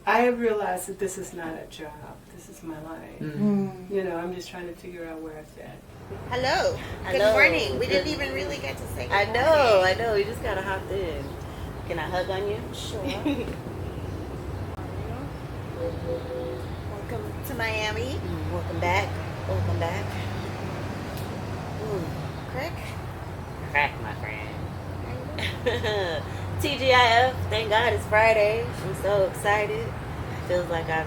I have realized that this is not a job. This is my life. Mm. You know, I'm just trying to figure out where it's at. Hello. Good morning. We didn't even really get to say good morning. I know. We just kind of hopped in. Can I hug on you? Sure. Welcome to Miami. Welcome back. Welcome back. Crack, my friend. TGIF, thank God it's Friday. I'm so excited. Feels like I've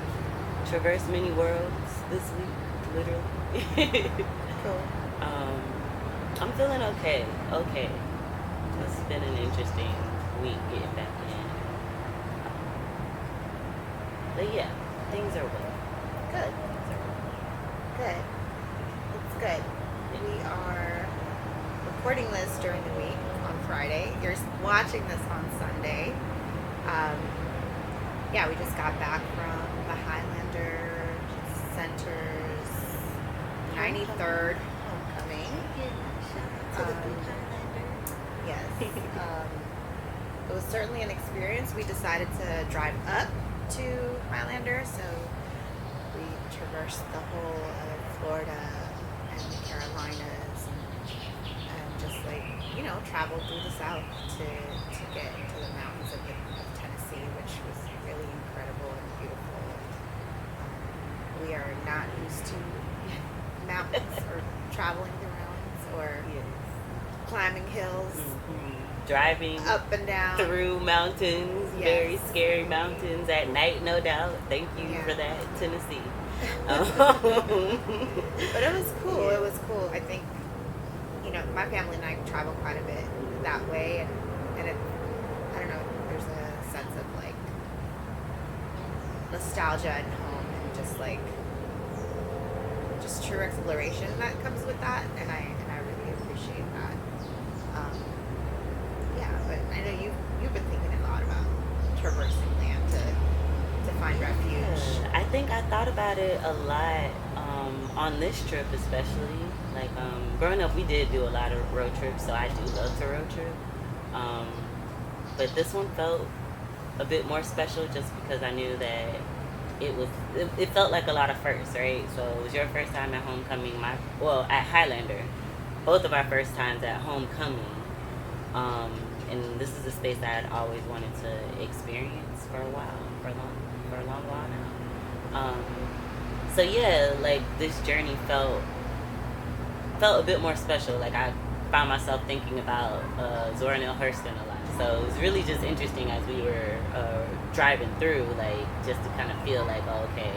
traversed many worlds this week, literally. Cool. I'm feeling okay. It's been an interesting week getting back in. But yeah, things are well. Good. Good. It's good. We are recording this during the week on Friday. You're watching this on Sunday. We just got back from the Highlander Center's 93rd homecoming. Yes. It was certainly an experience. We decided to drive up to Highlander, so we traversed the whole of Florida and the Carolinas and just traveled through the South to get into the mountains of Tennessee, which was really incredible and beautiful. We are not used to mountains or traveling through mountains or climbing hills. Driving up and down through mountains, very scary mountains at night, no doubt. Thank you for that, Tennessee. But it was cool. Yeah. It was cool. I think, my family and I travel quite a bit that way, and it, I don't know, there's a sense of like nostalgia and home and just true exploration that comes with that, and I really appreciate that. But I know you've been thinking a lot about traversing land to find refuge. I think I thought about it a lot on this trip, especially. Like growing up, we did do a lot of road trips, so I do love to road trip. But this one felt a bit more special just because I knew that it felt like a lot of firsts, right? So it was your first time at homecoming, at Highlander, both of our first times at homecoming. And this is a space that I'd always wanted to experience for a long while now. So yeah, like this journey felt a bit more special. Like I found myself thinking about Zora Neale Hurston a lot. So it was really just interesting as we were driving through, like just to kind of feel like, oh, okay,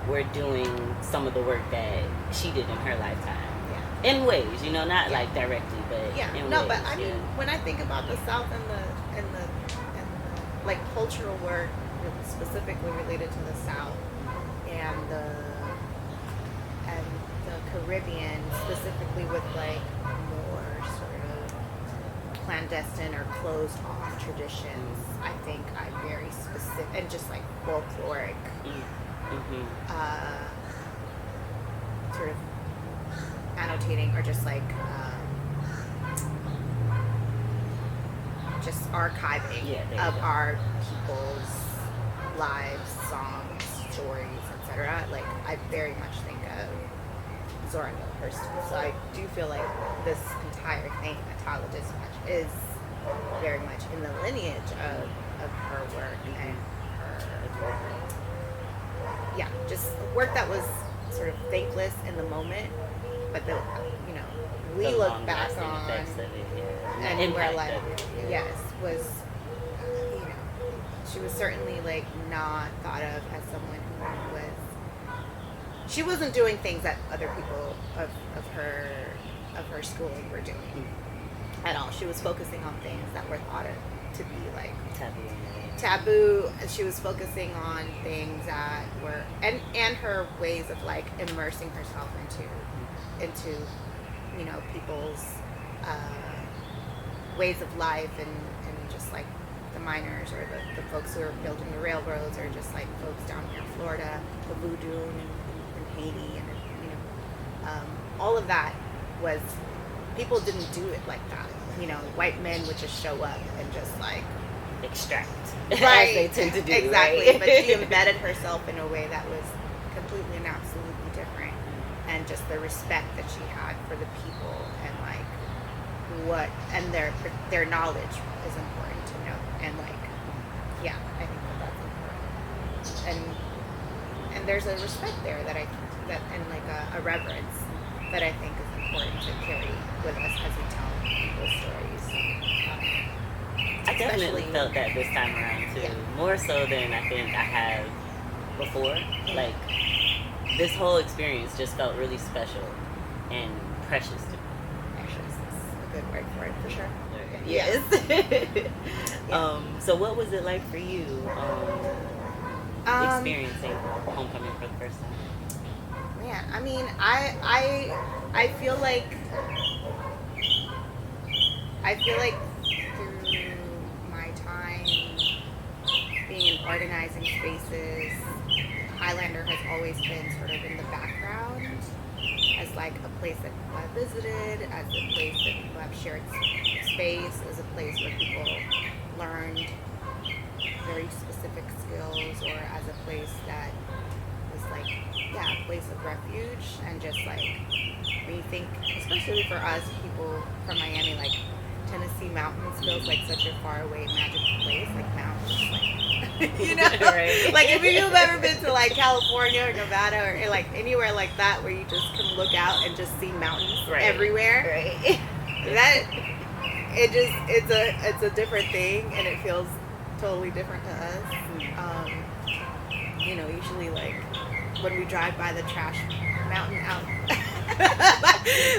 we're doing some of the work that she did in her lifetime. In ways, not like directly, but in ways. But I mean, when I think about the South and the like cultural work specifically related to the South and the Caribbean, specifically with like more sort of clandestine or closed off traditions, I think I'm very specific and just like folkloric, sort of annotating or just like just archiving of our people's lives, songs, stories, etc. Like I very much think of Zora Neale Hurston. So I do feel like this entire thing, Atala Dispatch, is very much in the lineage of her work and her just work that was sort of thankless in the moment, but that we look back on and we're like, she was certainly like not thought of as someone who she wasn't doing things that other people of her schooling were doing at all. She was focusing on things that were thought of to be like taboo. She was focusing on things that were and her ways of like immersing herself into people's ways of life and just like the miners or the folks who are building the railroads or just like folks down here in Florida, the voodoo and Haiti and all of that was people didn't do it like that. White men would just show up and just like extract, Right. as they tend to do. Exactly. Right? But she embedded herself in a way that was completely and absolutely different. And just the respect that she had for the people and like their knowledge is important to know. And like, yeah, I think that's important. And there's a respect there and like a reverence that I think is important to carry with us as we tell people's stories. I definitely felt that this time around too, more so than I think I have before. Like, this whole experience just felt really special and precious to me. Precious is a good word for it, for sure. Yes. Yeah. So what was it like for you experiencing homecoming for the first time? Man, I mean, I feel like through my time being in organizing spaces, Highlander has always been sort of in the background as like a place that people have visited, as a place that people have shared space, as a place where people learned very specific skills, or as a place that was like, yeah, a place of refuge. And just like, when you think, especially for us people from Miami, like Tennessee mountains feels like such a far away magical place, like mountains, like you know, Right. like if you've ever been to like California or Nevada or like anywhere like that where you just can look out and just see mountains everywhere, Right. that it's a different thing, and it feels totally different to us. You know, usually like when we drive by the trash mountain out,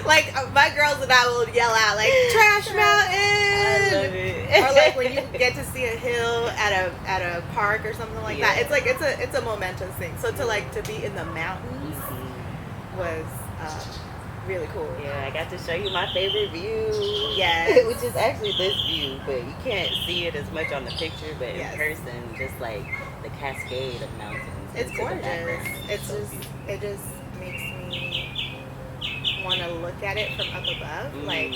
like my girls and I will yell out like trash mountain. I love it. Or like when you get to see a hill at a park or something like that. It's like it's a momentous thing. So to be in the mountains was really cool. Yeah, I got to show you my favorite view. Yes. Which is actually this view, but you can't see it as much on the picture, but Yes. in person, just like the cascade of mountains. It's into the gorgeous. background. It's So just beautiful. it just makes me want to look at it from up above. Like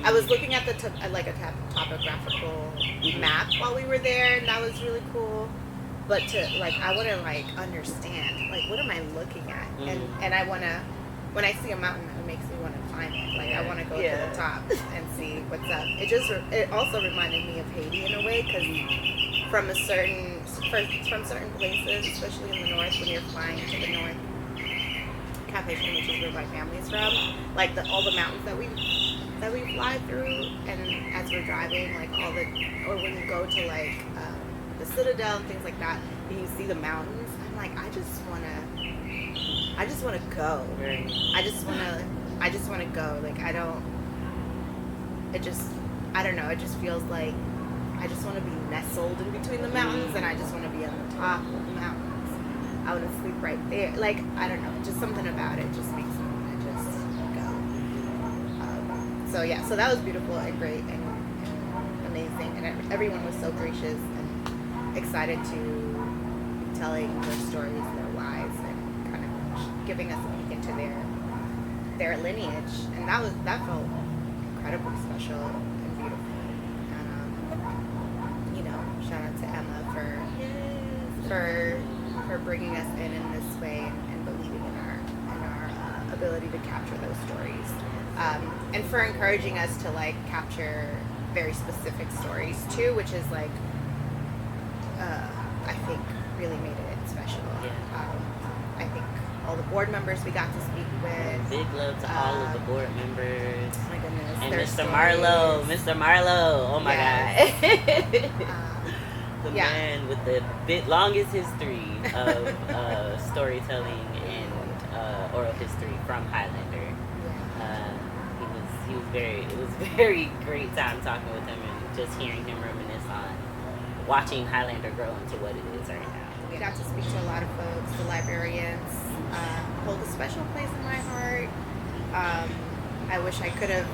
I was looking at the topographical map while we were there, and that was really cool. But I want to like understand, like, what am I looking at? And I want to, when I see a mountain, it makes me want to climb it. Like I want to go to the top and see what's up. It also reminded me of Haiti in a way, because from certain places, especially in the north, when you're flying to the north, Cape, which is where my family's from, like all the mountains that we fly through, and as we're driving, like or when you go to like the Citadel and things like that, and you see the mountains, I'm like, I just want to go. Right. I just want to go. Like I don't know. It just feels like I just want to be nestled in between the mountains, and I just want to be on the top of the mountains. I want to sleep right there. Like, I don't know. Just something about it just makes me want to just go. So that was beautiful and great and amazing. And everyone was so gracious and excited to be telling their stories, their lives, and kind of giving us a peek into their lineage. And that felt incredibly special and beautiful. And shout out to Emma for bringing us in this way and believing in our ability to capture those stories, and for encouraging us to like capture very specific stories too, which is like I think really made it special. I think all the board members we got to speak with. Big love to all of the board members. Oh my goodness. And their Mr. Marlowe. Oh my God. The man with the longest history of storytelling and oral history from Highlander. It was very great time talking with him and just hearing him reminisce on watching Highlander grow into what it is right now. We got to speak to a lot of folks. The librarians hold a special place in my heart. I wish I could have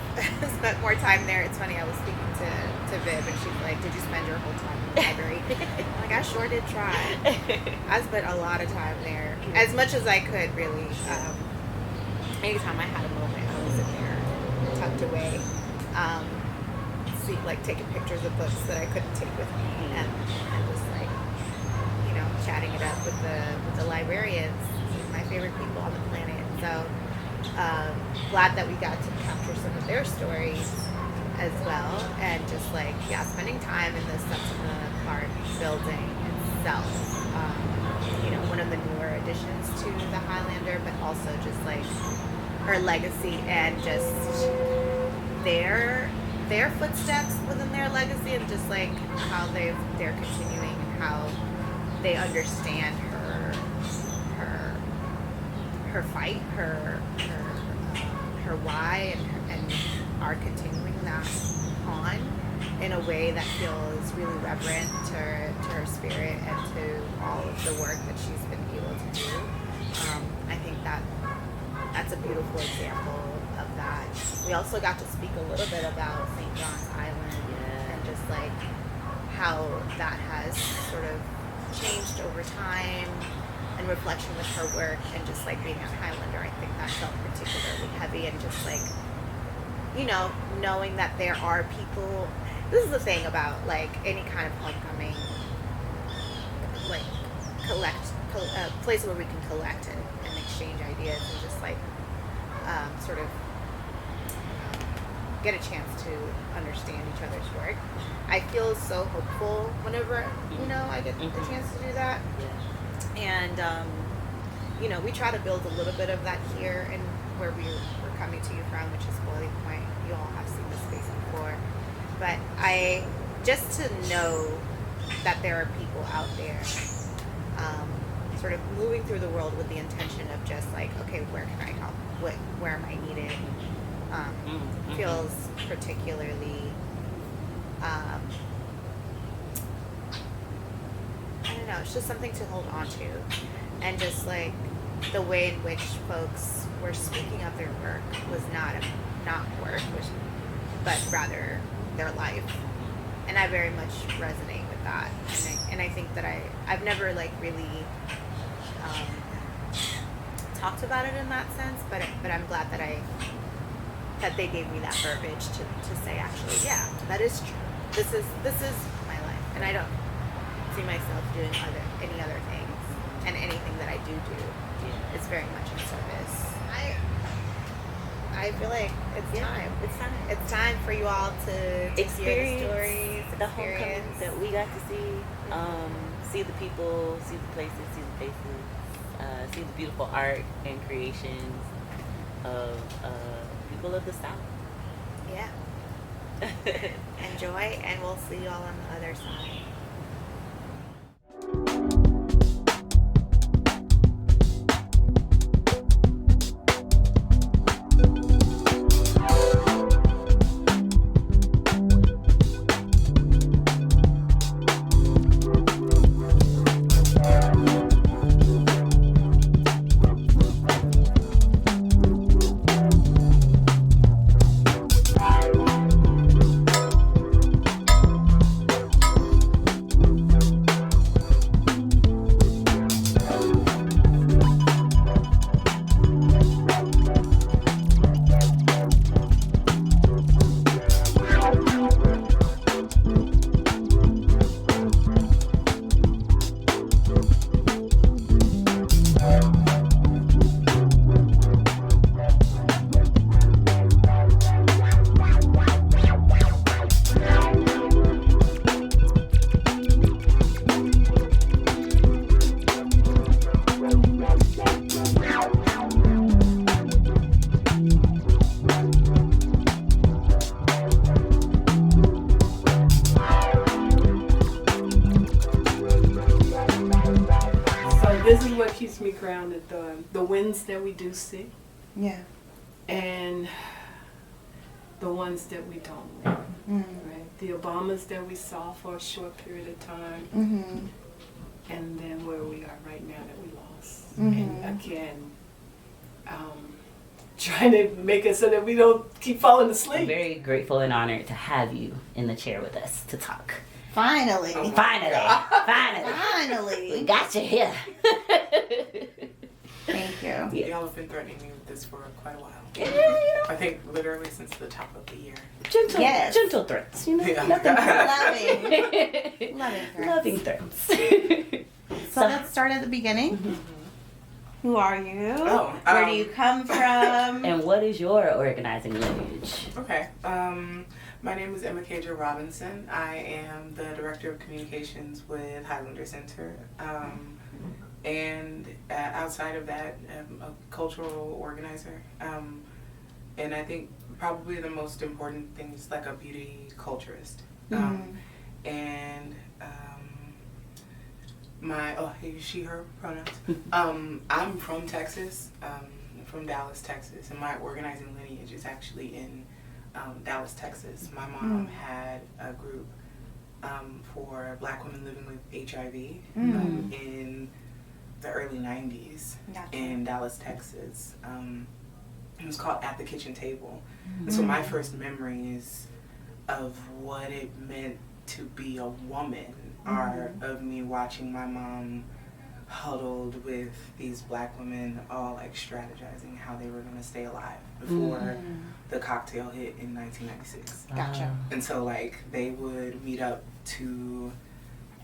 spent more time there. It's funny, I was speaking to Viv, and she's like, did you spend your whole time in the library? I'm like, I sure did try. I spent a lot of time there, as much as I could, really. Anytime I had a moment, I was in there, tucked away. taking pictures of books that I couldn't take with me, and just like, chatting it up with the librarians, my favorite people on the planet. So glad that we got to capture some of their stories as well, and just like spending time in the Septima Park building itself. One of the newer additions to the Highlander, but also just like her legacy and just their footsteps within their legacy, and just like how they're continuing, and how they understand her fight, her why, and are continuing that on in a way that feels really reverent to her spirit and to all of the work that she's been able to do. I think that's a beautiful example of that. We also got to speak a little bit about St. John's Island, and just like how that has sort of changed over time, and reflection with her work, and just like being at Highlander, I think that felt particularly heavy, and just like, knowing that there are people. This is the thing about like any kind of homecoming, like place where we can collect and exchange ideas, and just like sort of get a chance to understand each other's work. I feel so hopeful whenever I get the chance to do that. And we try to build a little bit of that here, and where we're coming to you from, which is Boiling Point. You all have seen this space before, but just to know that there are people out there sort of moving through the world with the intention of just like, okay, where can I help? Where am I needed? Feels particularly I don't know, it's just something to hold on to. And just like the way in which folks were speaking of their work was not work, but rather their life. And I very much resonate with that. And I think that I've never like really talked about it in that sense, but I'm glad that they gave me that verbiage to say, actually, yeah, that is true. This is my life, and I don't see myself doing any other things, and anything that I do is very much in service. I feel like it's time. It's time for you all to experience hear the stories, the homecoming that we got to see. See the people, see the places, see the faces, see the beautiful art and creations of people of the South. Yeah. Enjoy, and we'll see you all on the other side. This is what keeps me grounded, the wins that we do see. Yeah. And the ones that we don't win. Right? The Obamas that we saw for a short period of time. And then where we are right now that we lost. And again, trying to make it so that we don't keep falling asleep. I'm very grateful and honored to have you in the chair with us to talk. Finally. Finally. Finally. We got you here. Thank you. Yeah. Y'all have been threatening me with this for quite a while. Yeah, you know. I think literally since the top of the year. Gentle, Yes. gentle threats, you know? Yeah. Loving. Loving threats. Loving threats. So let's start at the beginning. Who are you? Oh, Where do you come from? And what is your organizing lineage? Okay. My name is Emma Kaja Robinson. I am the Director of Communications with Highlander Center. And outside of that, I'm a cultural organizer. And I think probably the most important thing is like a beauty culturist. And she, her pronouns. I'm from Texas, from Dallas, Texas, and my organizing lineage is actually in Dallas, Texas. My mom had a group for Black women living with HIV in the early 90s in Dallas, Texas. It was called At the Kitchen Table. And so my first memories of what it meant to be a woman are of me watching my mom huddled with these Black women all like strategizing how they were going to stay alive before the cocktail hit in 1996. Gotcha. And so like they would meet up to,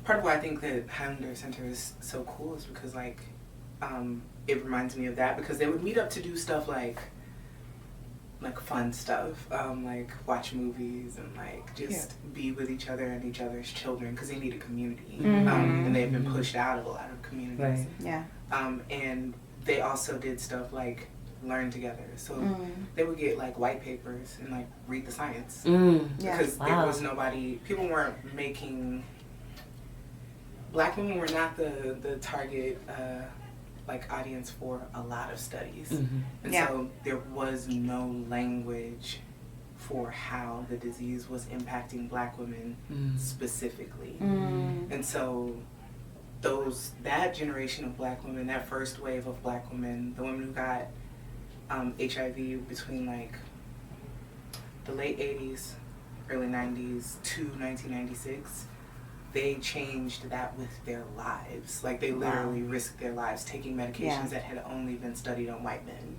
part of why I think that Highlander Center is so cool is because like it reminds me of that, because they would meet up to do stuff like fun stuff, like watch movies and like just be with each other and each other's children, because they need a community, and they've been pushed out of a lot of communities. Right. Yeah. And they also did stuff like learn together. So they would get like white papers and like read the science, because there was nobody. People weren't making. Black women were not the target. Like audience for a lot of studies, and so there was no language for how the disease was impacting Black women specifically, and so that generation of Black women, that first wave of Black women, the women who got HIV between like the late 80s, early 90s to 1996. They changed that with their lives. Like they literally risked their lives taking medications that had only been studied on white men.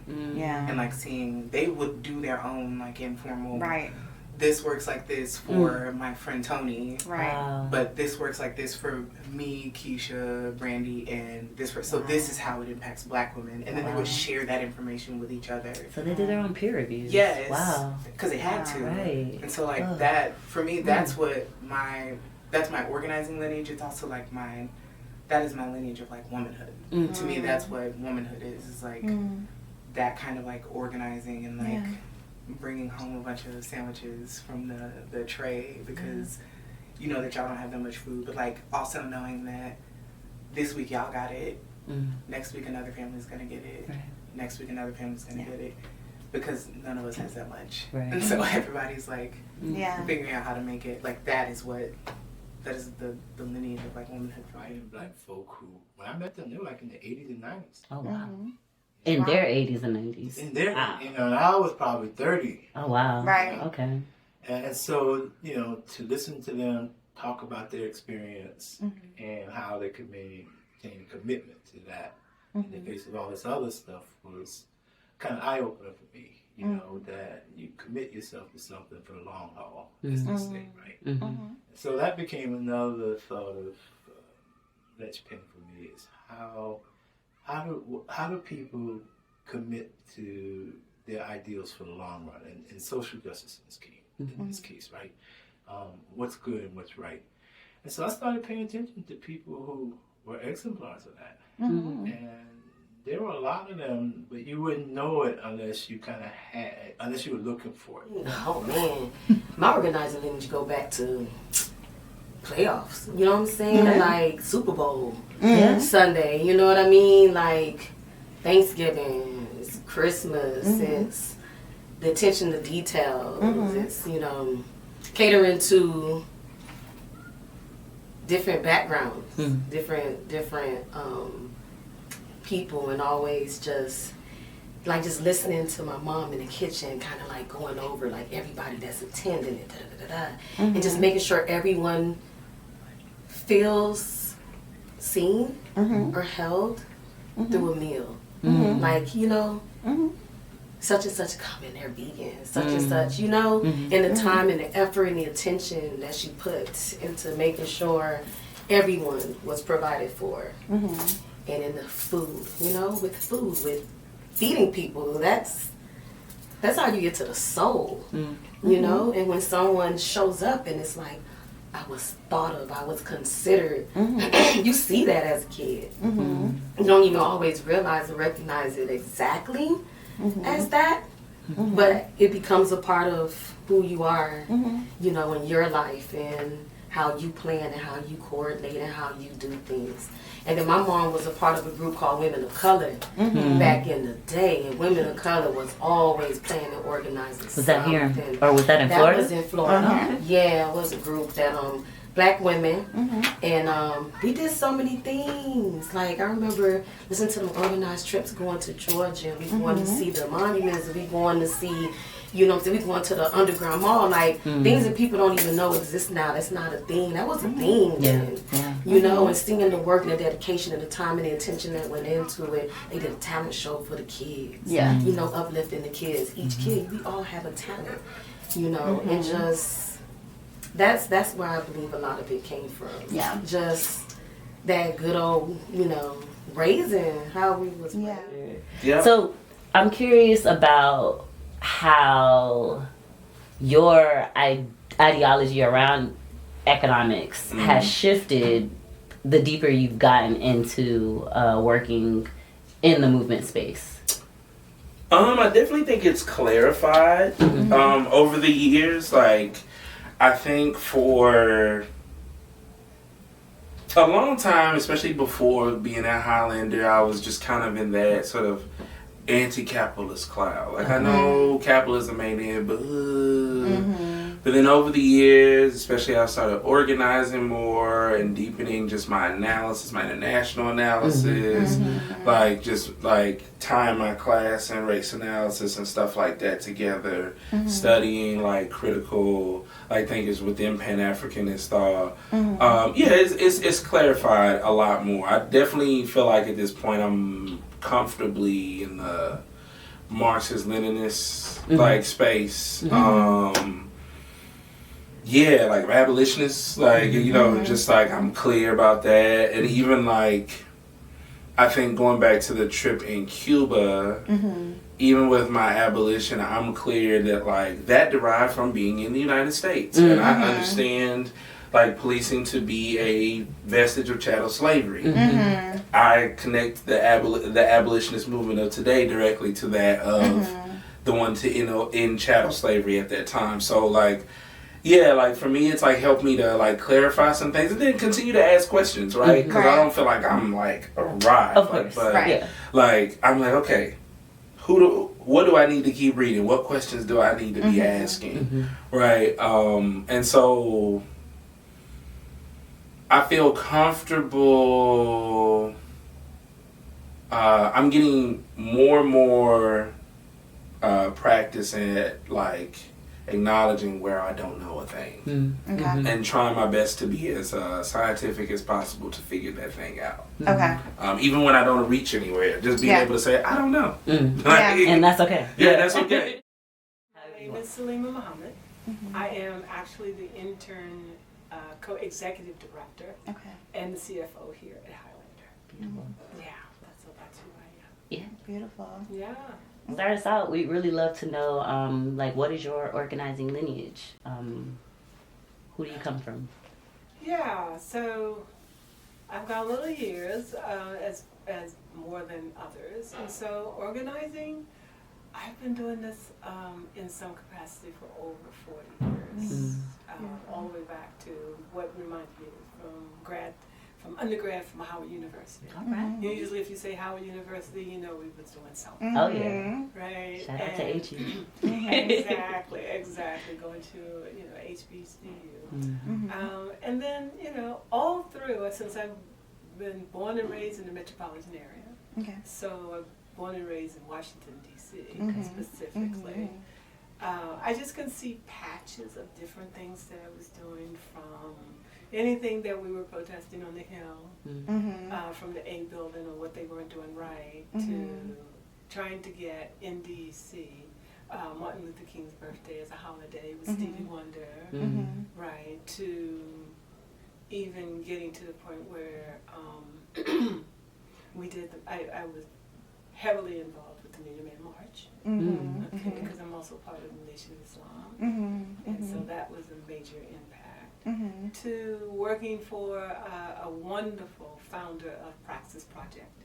And like seeing, they would do their own like informal, this works like this for my friend Tony. But this works like this for me, Keisha, Brandy, and this person. So this is how it impacts Black women. And then they would share that information with each other. So they did their own peer reviews. Yes. Wow. Because they had to. Right. And so like that, for me, that's what that's my organizing lineage. It's also like that is my lineage of like womanhood. To me, that's what womanhood is like that kind of like organizing and like bringing home a bunch of sandwiches from the tray because you know that y'all don't have that much food, but like also knowing that this week y'all got it, next week another family's gonna get it, next week another family's gonna get it, because none of us has that much. And so everybody's like figuring out how to make it. Like that is the lineage of like womanhood. Fighting Black folk who, when I met them, they were like in the 80s and 90s. Oh wow. In their 80s and 90s. In their, and I was probably 30. Oh wow. Right. Okay. And so, to listen to them talk about their experience and how they could maintain a commitment to that in the face of all this other stuff was kind of eye-opener for me. That you commit yourself to something for the long haul, as they say, right? So that became another thought of linchpin for me is how do people commit to their ideals for the long run and social justice in this case, right? What's good and what's right. And so I started paying attention to people who were exemplars of that. And there were a lot of them, but you wouldn't know it unless you unless you were looking for it. Oh man, my organizing lineage go back to playoffs. You know what I'm saying? Like Super Bowl Sunday. You know what I mean? Like Thanksgiving, it's Christmas. It's the attention to details. It's catering to different backgrounds, different people, and always just listening to my mom in the kitchen, kind of like going over like everybody that's attending it, and just making sure everyone feels seen or held through a meal. Like, such and such come in there vegan, such and such, you know, and the time and the effort and the attention that she put into making sure everyone was provided for. And in the food, you know, with feeding people, that's how you get to the soul, you know. And when someone shows up and it's like, I was thought of, I was considered, you see that as a kid. You don't even always realize or recognize it exactly as that, but it becomes a part of who you are, you know, in your life and how you plan and how you coordinate and how you do things. And then my mom was a part of a group called Women of Color back in the day. And Women of Color was always planning and organizing. Was that here? Or was that in Florida? That was in Florida. Yeah, it was a group that black women. And we did so many things. Like, I remember listening to them organized trips going to Georgia. And we going to see the monuments. And we going to see, you know, we going to the underground mall, like things that people don't even know exist now. That's not a thing. That was a thing then, you know. And seeing the work and the dedication and the time and the attention that went into it. They did a talent show for the kids. You know, uplifting the kids. Each kid, we all have a talent, you know, and just that's where I believe a lot of it came from. Just that good old, you know, raising how we was raised. So I'm curious about how your ideology around economics has shifted the deeper you've gotten into working in the movement space. I definitely think it's clarified over the years. Like, I think for a long time, especially before being at Highlander, I was just kind of in that sort of anti-capitalist cloud. Like, I know capitalism ain't it, but then over the years, especially I started organizing more and deepening just my analysis, my international analysis, like just like tying my class and race analysis and stuff like that together, studying like critical like thinkers within Pan-Africanist thought. It's clarified a lot more. I definitely feel like at this point I'm comfortably in the Marxist-Leninist like space. Like abolitionists, like, you know, just like I'm clear about that. And even like, I think going back to the trip in Cuba, even with my abolition, I'm clear that like that derived from being in the United States. And I understand like policing to be a vestige of chattel slavery. I connect the abolitionist movement of today directly to that of the one to in chattel slavery at that time. So like, like for me, it's like helped me to like clarify some things and then continue to ask questions, right? Because I don't feel like I'm like arrived, of course. Like I'm like, okay, what do I need to keep reading? What questions do I need to be asking, right? And so I feel comfortable. I'm getting more and more practice at like acknowledging where I don't know a thing, and trying my best to be as scientific as possible to figure that thing out. Even when I don't reach anywhere, just being able to say I don't know, and that's okay. That's okay. My name is Salima Muhammad. I am actually the intern co-executive director and the CFO here at Highlander. That's who I am. Beautiful. Start us out. We'd really love to know, like, what is your organizing lineage? Who do you come from? So I've got little years as more than others, and so organizing, I've been doing this in some capacity for over 40 years, all the way back to what reminds me from undergrad from Howard University. Usually if you say Howard University, you know we was doing something. Right? Shout out to HE. Exactly. Going to, HBCU. And then, all through, since I've been born and raised in the metropolitan area. So I'm born and raised in Washington, D.C. specifically. I just can see patches of different things that I was doing, from anything that we were protesting on the Hill, from the A building or what they weren't doing right, to trying to get in D.C. Martin Luther King's birthday as a holiday with Stevie Wonder, right, to even getting to the point where we did, I was heavily involved with the Million Man March, okay, because I'm also part of the Nation of Islam, and so that was a major impact, to working for a wonderful founder of Praxis Project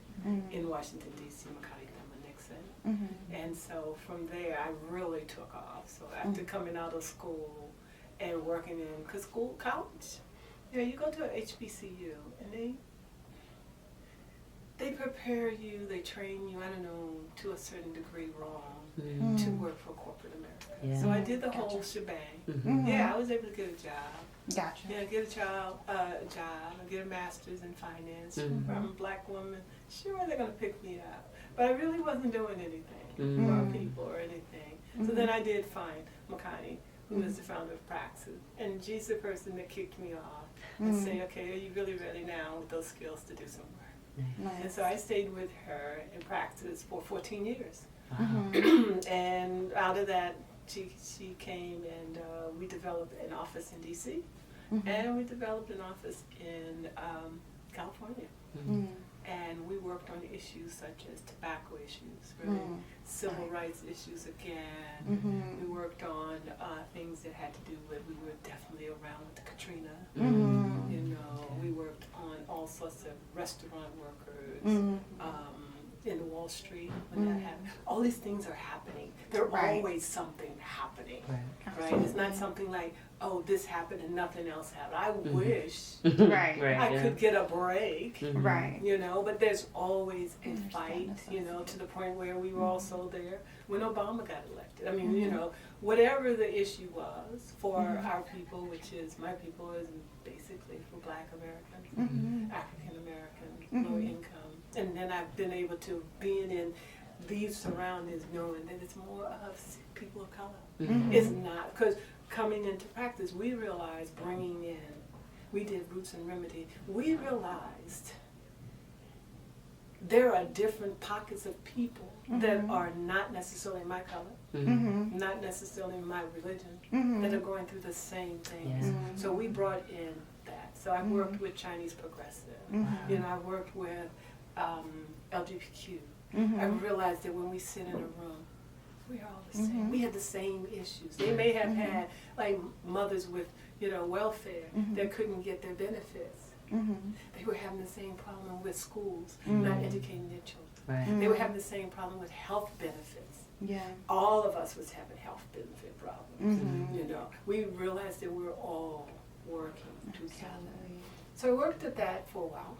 in Washington, D.C., Makati Nixon. And so from there, I really took off. So after coming out of school and working in, because college, you go to a HBCU, and they prepare you, they train you, I don't know, to a certain degree wrong, to work for corporate America. Yeah. So I did the whole shebang. Yeah, I was able to get a job. Gotcha. Yeah, get a job, get a master's in finance. I'm a black woman. Sure, they're going to pick me up. But I really wasn't doing anything for people or anything. So then I did find Makani, who was the founder of Praxis. And she's the person that kicked me off and say, okay, are you really ready now with those skills to do some work? Nice. And so I stayed with her in Praxis for 14 years. And out of that, she came and we developed an office in D.C. And we developed an office in California. And we worked on issues such as tobacco issues, really, civil rights issues again. We worked on things that had to do with, we were definitely around with the Katrina. You know, we worked on all sorts of restaurant workers, in the Wall Street when that happened. All these things are happening. There's always something happening, right? It's not something like, oh, this happened and nothing else happened. I wish I could get a break, you know, but there's always a fight, you know, to the point where we were also there when Obama got elected. I mean, you know, whatever the issue was for our people, which is my people, is basically for Black Americans, African Americans, low income. And then I've been able to, being in these surroundings, knowing that it's more of people of color. It's not, because coming into practice, we realized bringing in, we did Roots and Remedy, we realized there are different pockets of people that are not necessarily my color, not necessarily my religion, that are going through the same things. So we brought in that. So I worked with Chinese progressive, you know, I worked with LGBTQ. I realized that when we sit in a room, we're all the same. We had the same issues. They may have had like mothers with, you know, welfare that couldn't get their benefits. They were having the same problem with schools not educating their children. They were having the same problem with health benefits. All of us was having health benefit problems. You know, we realized that we were all working together. So I worked at that for a while.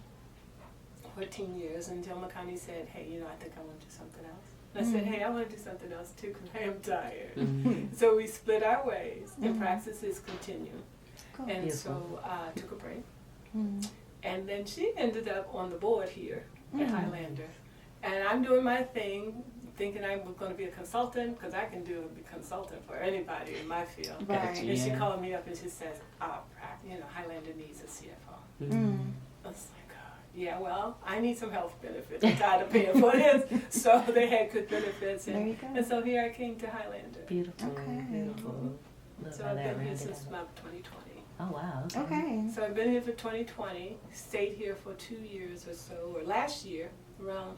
14 years until Makani said, hey, you know, I think I want to do something else. And I said, hey, I want to do something else too because I am tired. So we split our ways and practices continue. And so I took a break. And then she ended up on the board here at Highlander. And I'm doing my thing, thinking I was going to be a consultant because I can be a consultant for anybody in my field. And she called me up and she says, you know, Highlander needs a CFO. I was like, yeah, well, I need some health benefits. I'm tired of paying for this. So they had good benefits. And so here I came to Highlander. Beautiful. Beautiful. So I've been here since about 2020. Oh, wow. Okay. So I've been here for 2020, stayed here for 2 years or so, or last year, around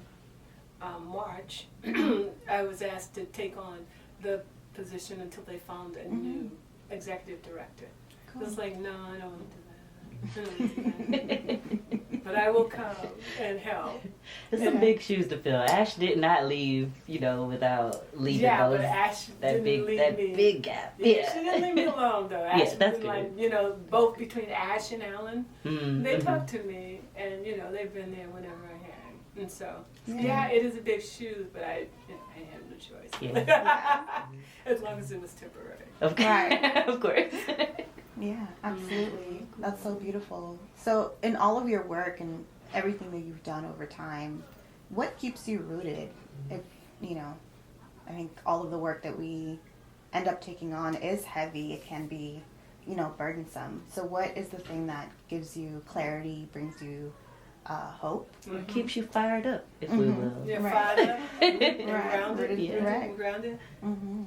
March, I was asked to take on the position until they found a new executive director. Cool. I was like, no, I don't want to do that. But I will come and help. It's some big shoes to fill. Ash did not leave, you know, without leaving those. But Ash that didn't leave me. Big gap. Yeah, she didn't leave me alone though. Ash that's was good. like, you know, both between Ash and Alan, they talked to me, and you know, they've been there whenever I had. And so, it is a big shoe, but I had no choice. As long as it was temporary. Of course. Yeah, absolutely. That's so beautiful. So in all of your work and everything that you've done over time, what keeps you rooted? If, you know, I think all of the work that we end up taking on is heavy. It can be, you know, burdensome. So what is the thing that gives you clarity, brings you hope. It keeps you fired up, if we will. Yeah, Right. fired up and grounded. Rooted, Yeah. right. And grounded. Mm-hmm.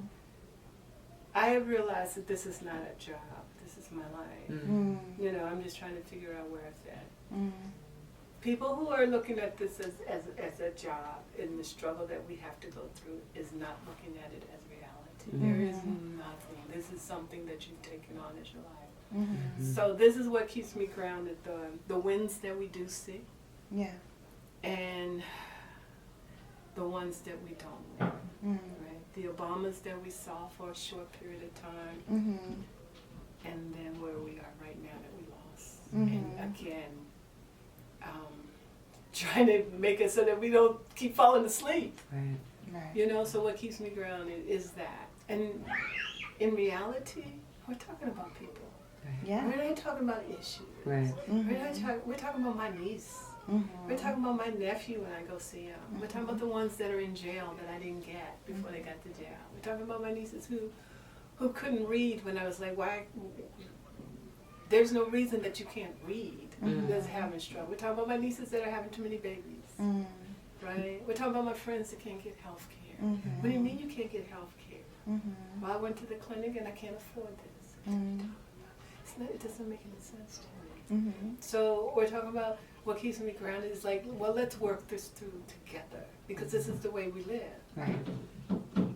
I have realized that this is not a job. This is my life. Mm. You know, I'm just trying to figure out where I fit. Mm. People who are looking at this as a job and the struggle that we have to go through is not looking at it as reality. There is nothing. This is something that you've taken on as your life. Mm-hmm. So this is what keeps me grounded, the wins that we do see Yeah. and the ones that we don't win. Mm. Right? The Obamas that we saw for a short period of time, Mm-hmm. and then where we are right now that we lost. Mhm. And again, trying to make it so that we don't keep falling asleep. Right. Right. You know, so what keeps me grounded is that. And in reality, we're talking about people. Yeah. We're not talking about issues. Right. We're talking about my niece. Mm-hmm. We're talking about my nephew when I go see him. We're talking about the ones that are in jail that I didn't get before they got to jail. We're talking about my nieces who couldn't read when I was like, why? There's no reason that you can't read. That's having struggle. We're talking about my nieces that are having too many babies. Mm. Right? We're talking about my friends that can't get health care. Mm-hmm. What do you mean you can't get health care? Mm-hmm. Well, I went to the clinic and I can't afford this. Mm. It doesn't make any sense to me. Mm-hmm. So we're talking about what keeps me grounded is like, well, let's work this through together because this is the way we live. Right.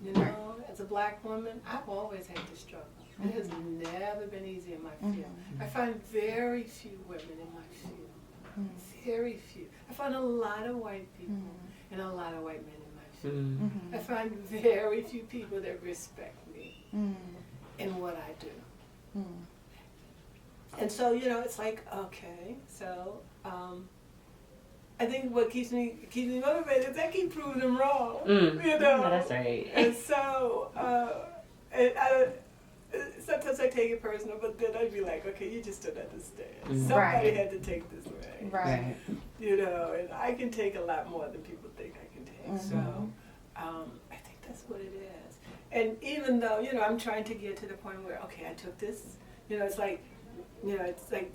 You know, as a black woman, I've always had to struggle. It has never been easy in my field. I find very few women in my field. Very few. I find a lot of white people and a lot of white men in my field. Mm. I find very few people that respect me in what I do. And so, you know, it's like, okay, so I think what keeps me motivated is I keep proving them wrong. You know? Yeah, that's right. And so, sometimes I take it personal, but then I'd be like, okay, you just don't understand. Somebody Right. had to take this way. Right. You know, and I can take a lot more than people think I can take. So I think that's what it is. And even though, you know, I'm trying to get to the point where, okay, I took this, you know, it's like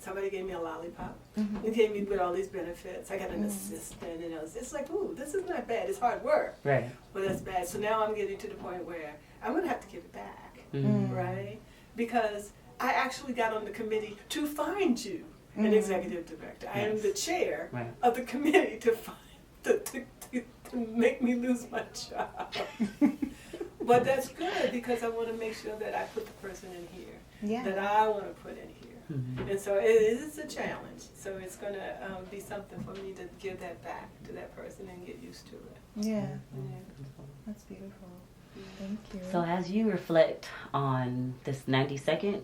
somebody gave me a lollipop. It gave me with all these benefits. I got an assistant, and it's like, ooh, this is not bad. It's hard work. Right. But that's bad. So now I'm getting to the point where I'm going to have to give it back, right? Because I actually got on the committee to find you an executive director. I am the chair of the committee to make me lose my job. But that's good because I want to make sure that I put the person in here that I want to put in here. And so it is a challenge. So it's going to be something for me to give that back to that person and get used to it. Yeah. That's beautiful. Thank you. So as you reflect on this 93rd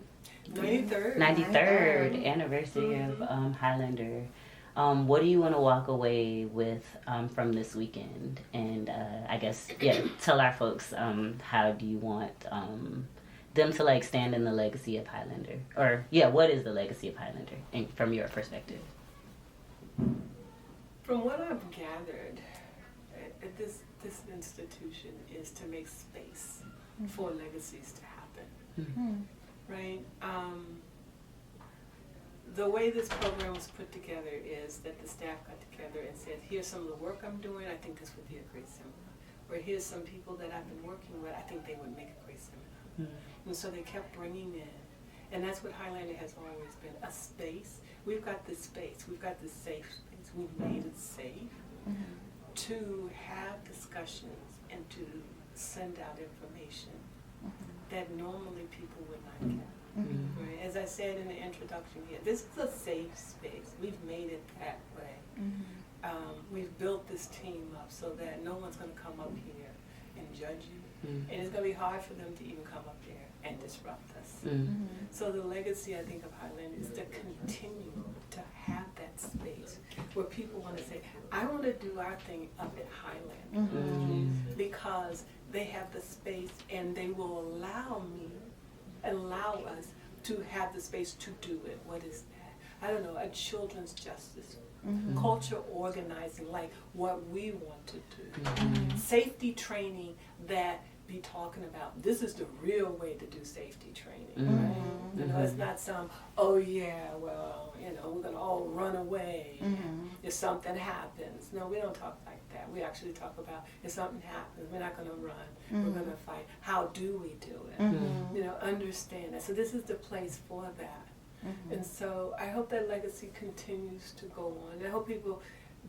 93rd. anniversary of Highlander, what do you want to walk away with from this weekend? And I guess, tell our folks how do you want them to like stand in the legacy of Highlander? Or, what is the legacy of Highlander from your perspective? From what I've gathered, this institution is to make space for legacies to happen, right? The way this program was put together is that the staff got together and said, here's some of the work I'm doing, I think this would be a great seminar. Or here's some people that I've been working with, I think they would make a great seminar. And so they kept bringing in, and that's what Highlander has always been, a space. We've got this space, we've got this safe space, we've made it safe to have discussions and to send out information that normally people would not get. Right? As I said in the introduction here, this is a safe space. We've made it that way. We've built this team up so that no one's going to come up here and judge you. And it's going to be hard for them to even come up there and disrupt us. So the legacy, I think, of Highlander is to continue to have that space where people want to say, I want to do our thing up at Highlander because they have the space and they will allow us to have the space to do it. What is that? I don't know, a children's justice, culture organizing, like what we want to do. Safety training that be talking about this is the real way to do safety training, Mm-hmm. right? You know, it's not some, oh yeah, well, you know, we're gonna all run away if something happens. No, we don't talk like that. We actually talk about if something happens, we're not gonna run, we're gonna fight. How do we do it? You know, understand that. So this is the place for that. And so I hope that legacy continues to go on. I hope people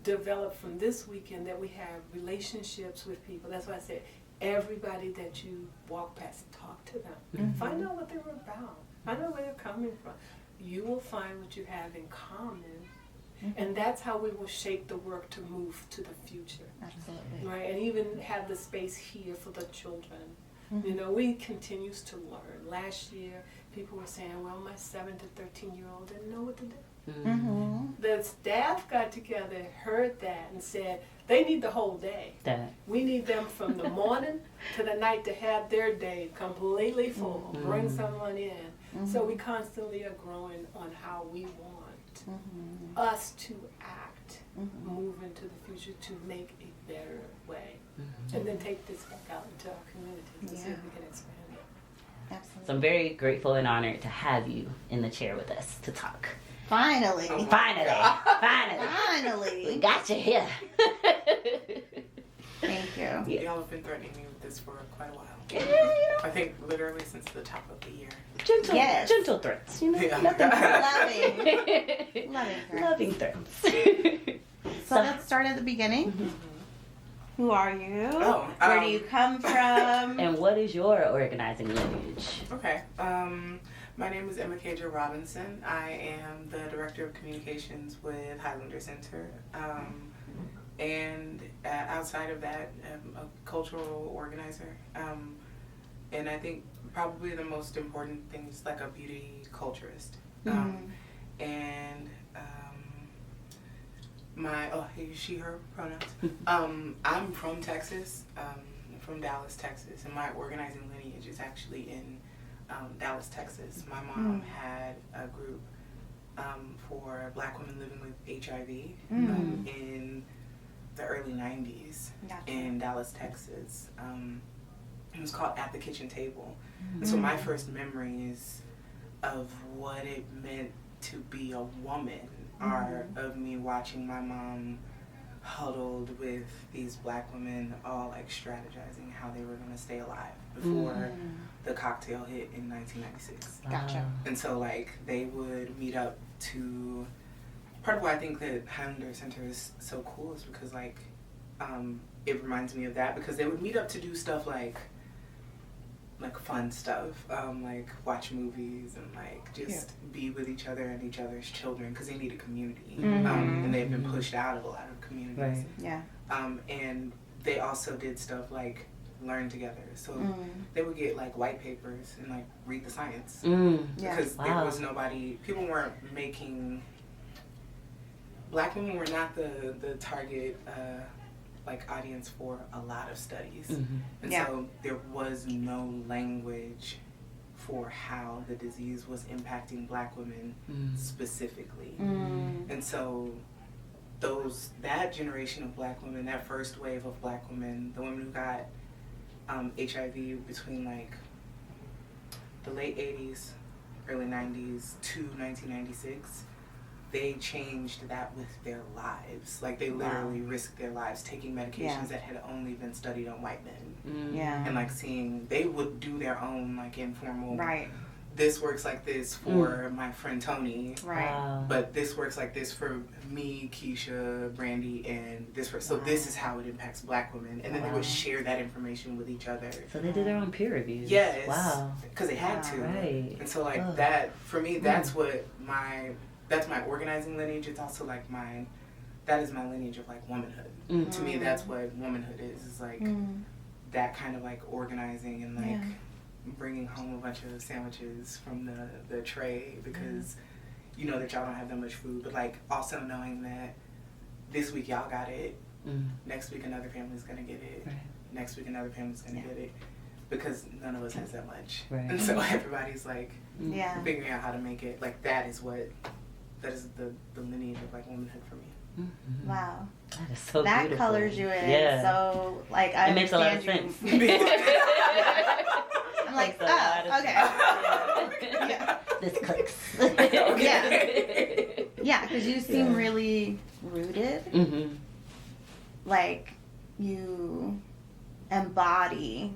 develop from this weekend that we have relationships with people. That's why I said everybody that you walk past, talk to them. Find out what they were about. Find out where they're coming from. You will find what you have in common. And that's how we will shape the work to move to the future. Absolutely. Right? And even have the space here for the children. You know, we continues to learn. Last year, people were saying, well, my 7 to 13-year-old didn't know what to do. The staff got together, heard that, and said, they need the whole day. We need them from the morning to the night to have their day completely full. Bring someone in. So we constantly are growing on how we want us to act, move into the future to make a better way. And then take this back out into our communities and see if we can expand it. Absolutely. So I'm very grateful and honored to have you in the chair with us to talk. Finally. Finally. We got you here. Thank you. Y'all have been threatening me with this for quite a while. Yeah, you know, I think literally since the top of the year. gentle threats, you know, Yeah. loving threats. So let's start at the beginning. Who are you? Where do you come from? And what is your organizing lineage? Okay. My name is Emma Kaja Robinson. I am the Director of Communications with Highlander Center. And outside of that, I'm a cultural organizer. And I think probably the most important thing is like a beauty culturist. And she, her pronouns. I'm from Texas, from Dallas, Texas, and my organizing lineage is actually in Dallas, Texas. My mom had a group for Black women living with HIV in the early 90s in Dallas, Texas. It was called At the Kitchen Table. And so my first memories of what it meant to be a woman are of me watching my mom huddled with these Black women all like strategizing how they were going to stay alive before the cocktail hit in 1996. Gotcha. And so like they would meet up to, part of why I think that Highlander Center is so cool is because like it reminds me of that, because they would meet up to do stuff like fun stuff, like watch movies and like just be with each other and each other's children, because they need a community. And they've been pushed out of a lot of communities. Right. Yeah. And they also did stuff like learn together. So they would get like white papers and like read the science. Because there was nobody, people weren't making, Black women were not the target like audience for a lot of studies. And so there was no language for how the disease was impacting Black women specifically. And so that generation of Black women, that first wave of Black women, the women who got HIV between like the late 80s, early 90s to 1996, they changed that with their lives. Like they literally risked their lives taking medications that had only been studied on white men. And like seeing, they would do their own like informal, this works like this for my friend Tony, but this works like this for me, Keisha, Brandy, and this for, so this is how it impacts Black women. And then they would share that information with each other. So they did their own peer reviews. Yes. Wow. Because they had to. Right. And so like that, for me, that's what that's my organizing lineage. It's also like that is my lineage of like womanhood. To me, that's what womanhood is like that kind of like organizing and like bringing home a bunch of sandwiches from the tray because you know that y'all don't have that much food, but like also knowing that this week y'all got it, next week another family's gonna get it, next week another family's gonna get it, because none of us has that much. And so everybody's like figuring out how to make it. Like that is the lineage of like womanhood for me. Mm-hmm. Wow. That is so That beautiful. colors you in. Yeah. So, like, I It makes a lot of understand sense. you. I'm like, Makes a lot oh, of okay. Yeah. This clicks. Yeah. Yeah, because you seem really rooted. Mm-hmm. Like, you embody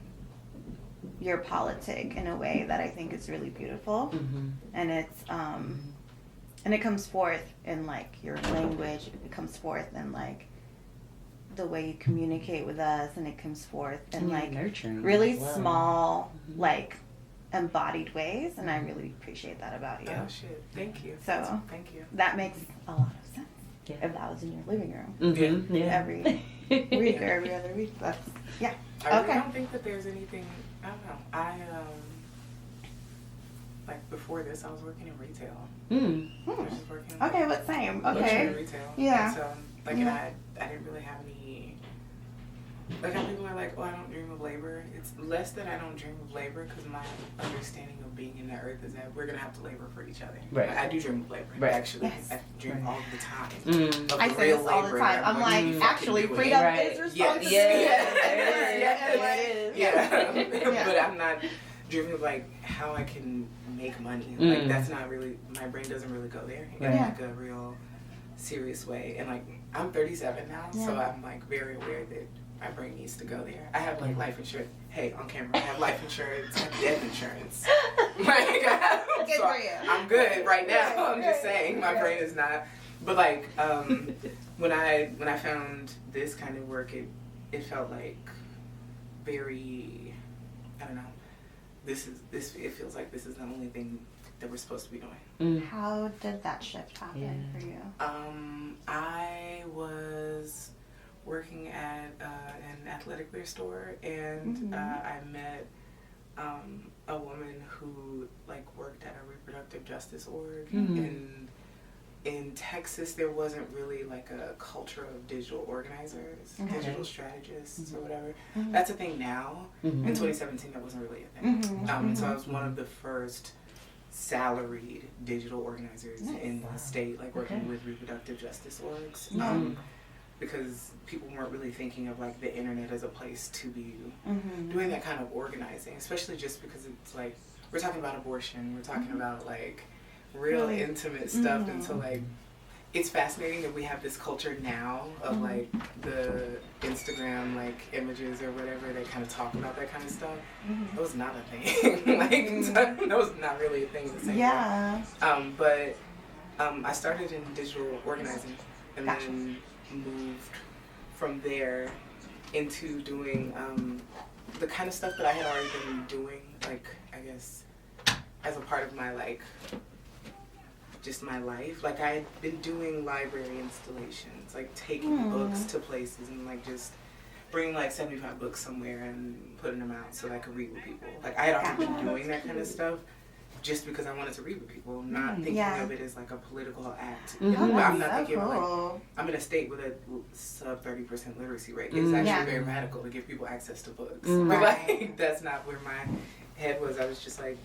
your politic in a way that I think is really beautiful. Mm-hmm. And it's, and it comes forth in, like, your language. It comes forth in, like, the way you communicate with us, and it comes forth in, like, nurturing really as well. small, like, embodied ways, and I really appreciate that about you. Oh shit! Thank you. So Thank you. that makes a lot of sense. Yeah. If that was in your living room Mm-hmm. Yeah. every week or every other week, that's I really Okay. don't think that there's anything. I don't know. Like before this, I was working in retail. Mm. I was just working. Okay, but same. luxury Okay. retail. Yeah. And so, like, Yeah. and I didn't really have any. Like, how people are like, oh, I don't dream of labor. It's less that I don't dream of labor, because my understanding of being in the earth is that we're gonna have to labor for each other. Right. I do dream of labor. Right. Actually, Yes. I dream all the time. Mm. Of I the say real this all the labor time. that I'm I'm like, fucking actually, doing. freedom Right. is Yes. responsibility. Yeah. Yeah. But I'm not dreaming of like how I can make money. Mm. Like that's not really, my brain doesn't really go there in Right. like a real serious way. And like I'm 37 now, so Yeah. I'm like very aware that my brain needs to go there. I have like life insurance. Hey, on camera, I have life insurance, I have death insurance. Like, Good so for you. I'm good right now. I'm just Right. saying my brain is not. But like when I found this kind of work, it felt like very, I don't know. It feels like this is the only thing that we're supposed to be doing. Mm. How did that shift happen Yeah. for you? I was working at an athletic wear store, and I met a woman who like worked at a reproductive justice org, and in Texas there wasn't really like a culture of digital organizers, digital strategists or whatever. That's a thing now. In 2017 that wasn't really a thing. And so I was one of the first salaried digital organizers in the state, like working with reproductive justice orgs. Because people weren't really thinking of like the internet as a place to be doing that kind of organizing, especially just because it's like we're talking about abortion, we're talking about like real intimate stuff, and so like it's fascinating that we have this culture now of like the Instagram like images or whatever that kind of talk about that kind of stuff. That was not a thing. Like that was not really a thing the same way. But I started in digital organizing, and then moved from there into doing the kind of stuff that I had already been doing, like I guess as a part of my like just my life. Like I had been doing library installations, like taking books to places and like just bringing like 75 books somewhere and putting them out so that I could read with people. Like I had already been doing that kind of stuff just because I wanted to read with people, not thinking of it as like a political act. I'm not thinking of like, I'm in a state with a sub 30% literacy rate. It's actually very radical to give people access to books. But like that's not where my head was. I was just like,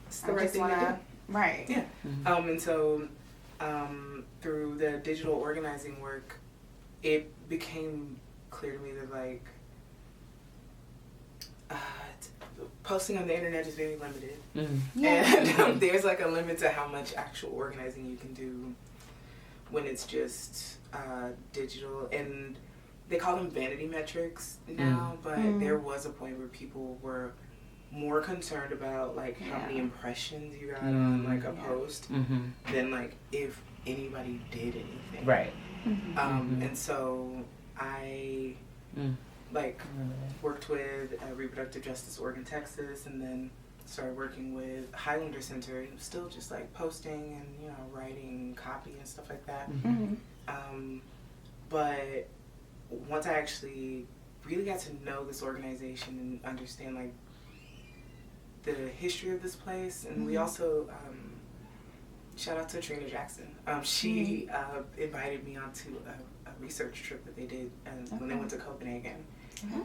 it's the right thing to do. Right. Yeah. And so through the digital organizing work, it became clear to me that like posting on the internet is very limited. And there's like a limit to how much actual organizing you can do when it's just digital. And they call them vanity metrics now, but there was a point where people were more concerned about like how many impressions you got on like a post than like if anybody did anything. Right. And so I like worked with a reproductive justice org in Texas, and then started working with Highlander Center, and still just like posting and writing copy and stuff like that. But once I actually really got to know this organization and understand like the history of this place, and we also shout out to Trina Jackson. She invited me onto a research trip that they did when they went to Copenhagen,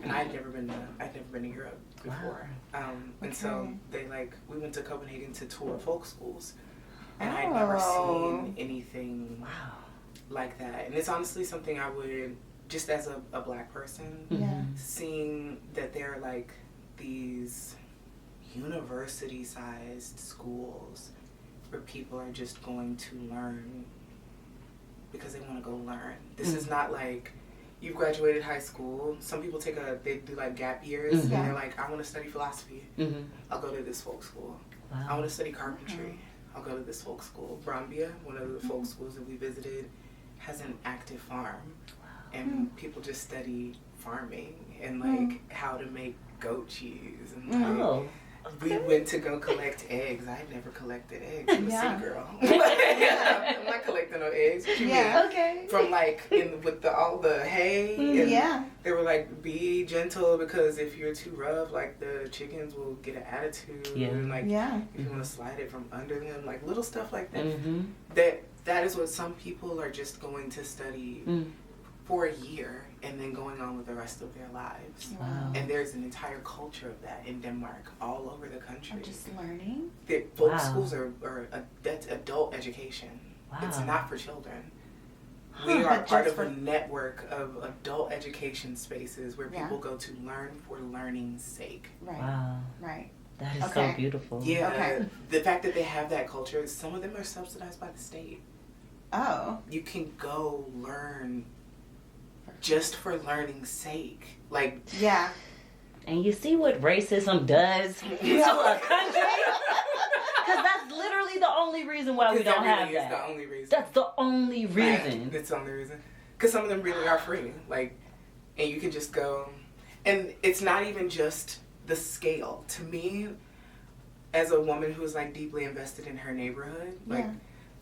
and I'd never been to Europe before. And so we went to Copenhagen to tour folk schools, and I'd never seen anything like that. And it's honestly something I would, just as a black person, seeing that there are like these university-sized schools where people are just going to learn because they want to go learn. This is not like you've graduated high school. Some people they do like gap years and they're like, I want to study philosophy. I'll go to this folk school. I want to study carpentry. I'll go to this folk school. Brambia, one of the folk schools that we visited, has an active farm. And people just study farming and like how to make goat cheese and like, we went to go collect eggs. I had never collected eggs. I'm a city girl. I'm not collecting no eggs. What you mean? Okay. From like with all the hay. And they were like, be gentle because if you're too rough, like the chickens will get an attitude. And like if you want to slide it from under them, like little stuff like that. That is what some people are just going to study for a year and then going on with the rest of their lives. Wow. And there's an entire culture of that in Denmark, all over the country. Just learning? Folk schools that's adult education. It's not for children. We are part of a network of adult education spaces where people go to learn for learning's sake. Right. Wow. Right. That is so beautiful. Yeah. The fact that they have that culture, some of them are subsidized by the state. Oh. You can go learn just for learning's sake. Like, and you see what racism does to a country? Because that's literally the only reason why we don't have that. That's the only reason. That's the only reason. Right. That's the only reason. Because some of them really are free. Like, and you can just go. And it's not even just the scale. To me, as a woman who is like deeply invested in her neighborhood, like,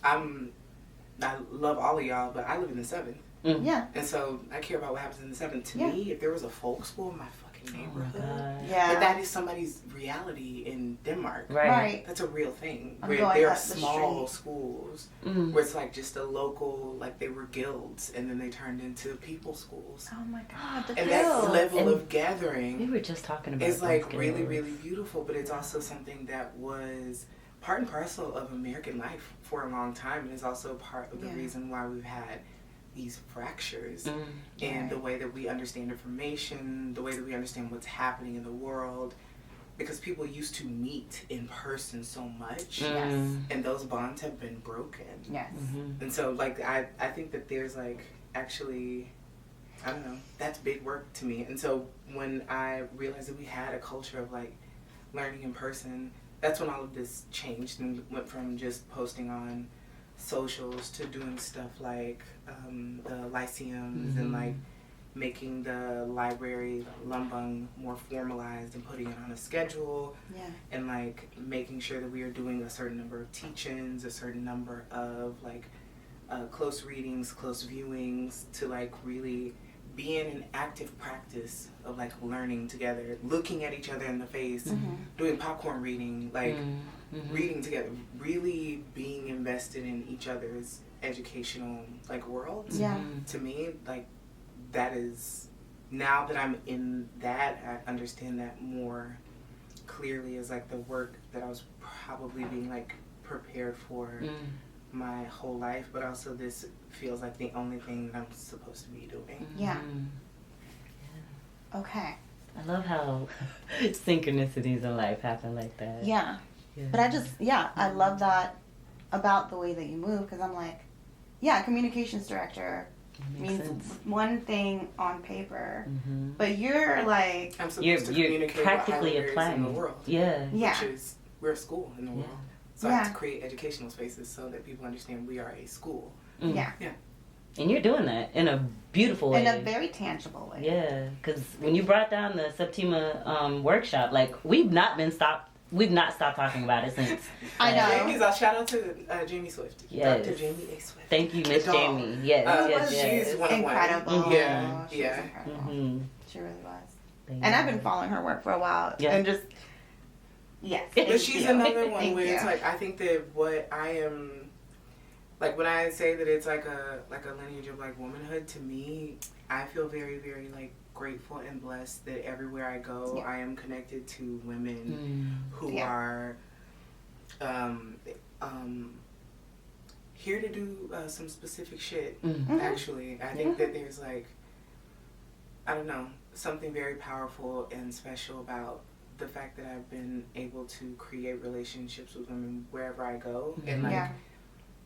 I love all of y'all, but I live in the 7th. Yeah. And so I care about what happens in the 7th. To me, if there was a folk school in my fucking neighborhood, but that is somebody's reality in Denmark. Right. That's a real thing. I'm Where going there are up the small street. schools where it's like just a local, like they were guilds and then they turned into people schools. Oh my God. The And that guild. level of gathering We were just talking about is like those really, guilds. really beautiful, but it's also something that was part and parcel of American life for a long time, and is also part of the reason why we've had these fractures in the way that we understand information, the way that we understand what's happening in the world, because people used to meet in person so much, and those bonds have been broken. Yes. And so, like, I think that there's, like, actually, I don't know, that's big work to me. And so when I realized that we had a culture of, like, learning in person, that's when all of this changed and went from just posting on socials to doing stuff like the lyceums and like making the library lumbung more formalized and putting it on a schedule and like making sure that we are doing a certain number of teach-ins, a certain number of like close readings, close viewings, to like really be in an active practice of like learning together, looking at each other in the face, doing popcorn reading, like reading together, really being invested in each other's educational like worlds. To me, like that is, now that I'm in that, I understand that more clearly as like the work that I was probably being like prepared for my whole life, but also this feels like the only thing that I'm supposed to be doing. Okay. I love how synchronicities in life happen like that. Yeah. But I love that about the way that you move, because I'm like, communications director means one thing on paper, but you're like, I'm supposed to communicate practically with Highlanders in the world. Yeah. Which is, we're a school in the world. So I have to create educational spaces so that people understand we are a school. And you're doing that in a beautiful way. In a very tangible way. Yeah, because when you brought down the Septima workshop, like we've not stopped talking about it since. I know. Because shout out to Jamie Swift. Yes. Dr. Jamie A. Swift. Thank you, Miss Jamie. Yes. She's one of incredible. one. Yeah. She was incredible. She really was. And I've been following her work for a while. And just, But she's another one where it's like, I think that what I am, like when I say that it's like a lineage of like womanhood, to me, I feel very, very like grateful and blessed that everywhere I go, I am connected to women who are here to do some specific shit. Mm-hmm. Actually, I think that there's like, I don't know, something very powerful and special about the fact that I've been able to create relationships with women wherever I go, and like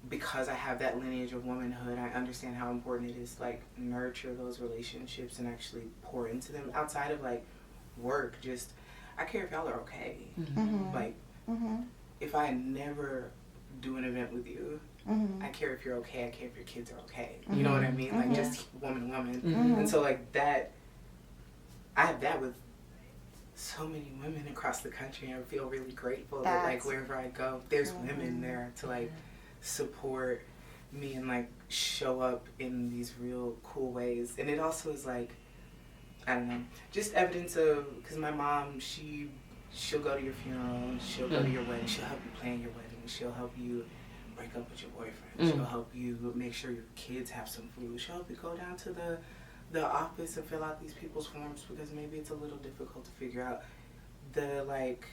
because I have that lineage of womanhood, I understand how important it is to like nurture those relationships and actually pour into them outside of like work. Just I care if y'all are okay. Like if I never do an event with you, I care if you're okay. I care if your kids are okay. You know what I mean? Like just woman to woman. And so like that, I have that with so many women across the country. I feel really grateful that like wherever I go, there's women there to like support me and like show up in these real cool ways. And it also is like, I don't know, just evidence of, because my mom, she'll go to your funeral, she'll go to your wedding, she'll help you plan your wedding, she'll help you break up with your boyfriend, she'll help you make sure your kids have some food, she'll help you go down to the office and fill out these people's forms because maybe it's a little difficult to figure out. The like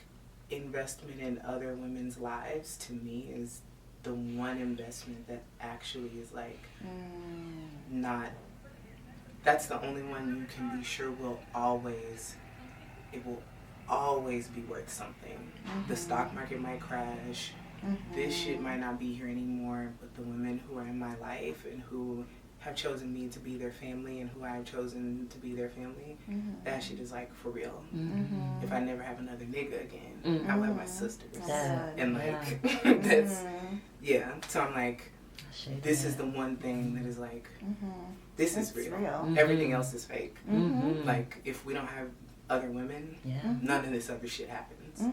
investment in other women's lives to me is the one investment that actually is like not, that's the only one you can be sure will always be worth something. The stock market might crash, this shit might not be here anymore, but the women who are in my life and who have chosen me to be their family and who I have chosen to be their family, that shit is like for real. If I never have another nigga again, I will have my sisters. And like, that's, so I'm like, this is the one thing that is like, this is real. Everything else is fake. Like, if we don't have other women, none of this other shit happens.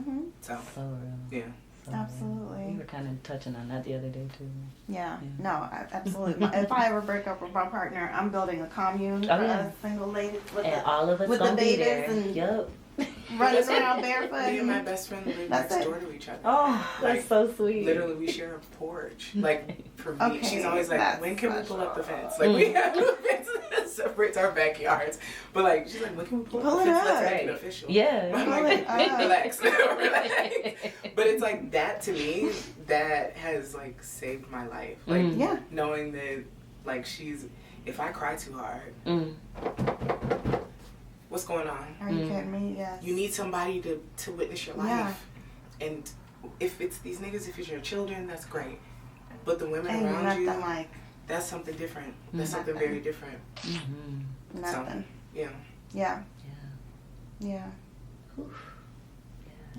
So real. Yeah. Absolutely. We were kind of touching on that the other day too. No, absolutely. If I ever break up with my partner, I'm building a commune for us single ladies with all of us with gonna the be babies there. and running around barefoot. Me and my best friend live next door to each other. Oh, that's like, so sweet. Literally, we share a porch. Like, for me, she's always like, when can we pull up the fence? special. Like, we have a fence that separates our backyards. But, like, she's like, when can we pull up the fence? Let's make it official. Yeah. I'm like, relax. Relax. But it's like, that to me, that has, like, saved my life. Like, knowing that, like, if I cry too hard, what's going on? Are you kidding me? Yes. You need somebody to witness your life. And if it's these niggas, if it's your children, that's great. But the women around you, like, that's something different. That's something very different. Nothing. So, Yeah.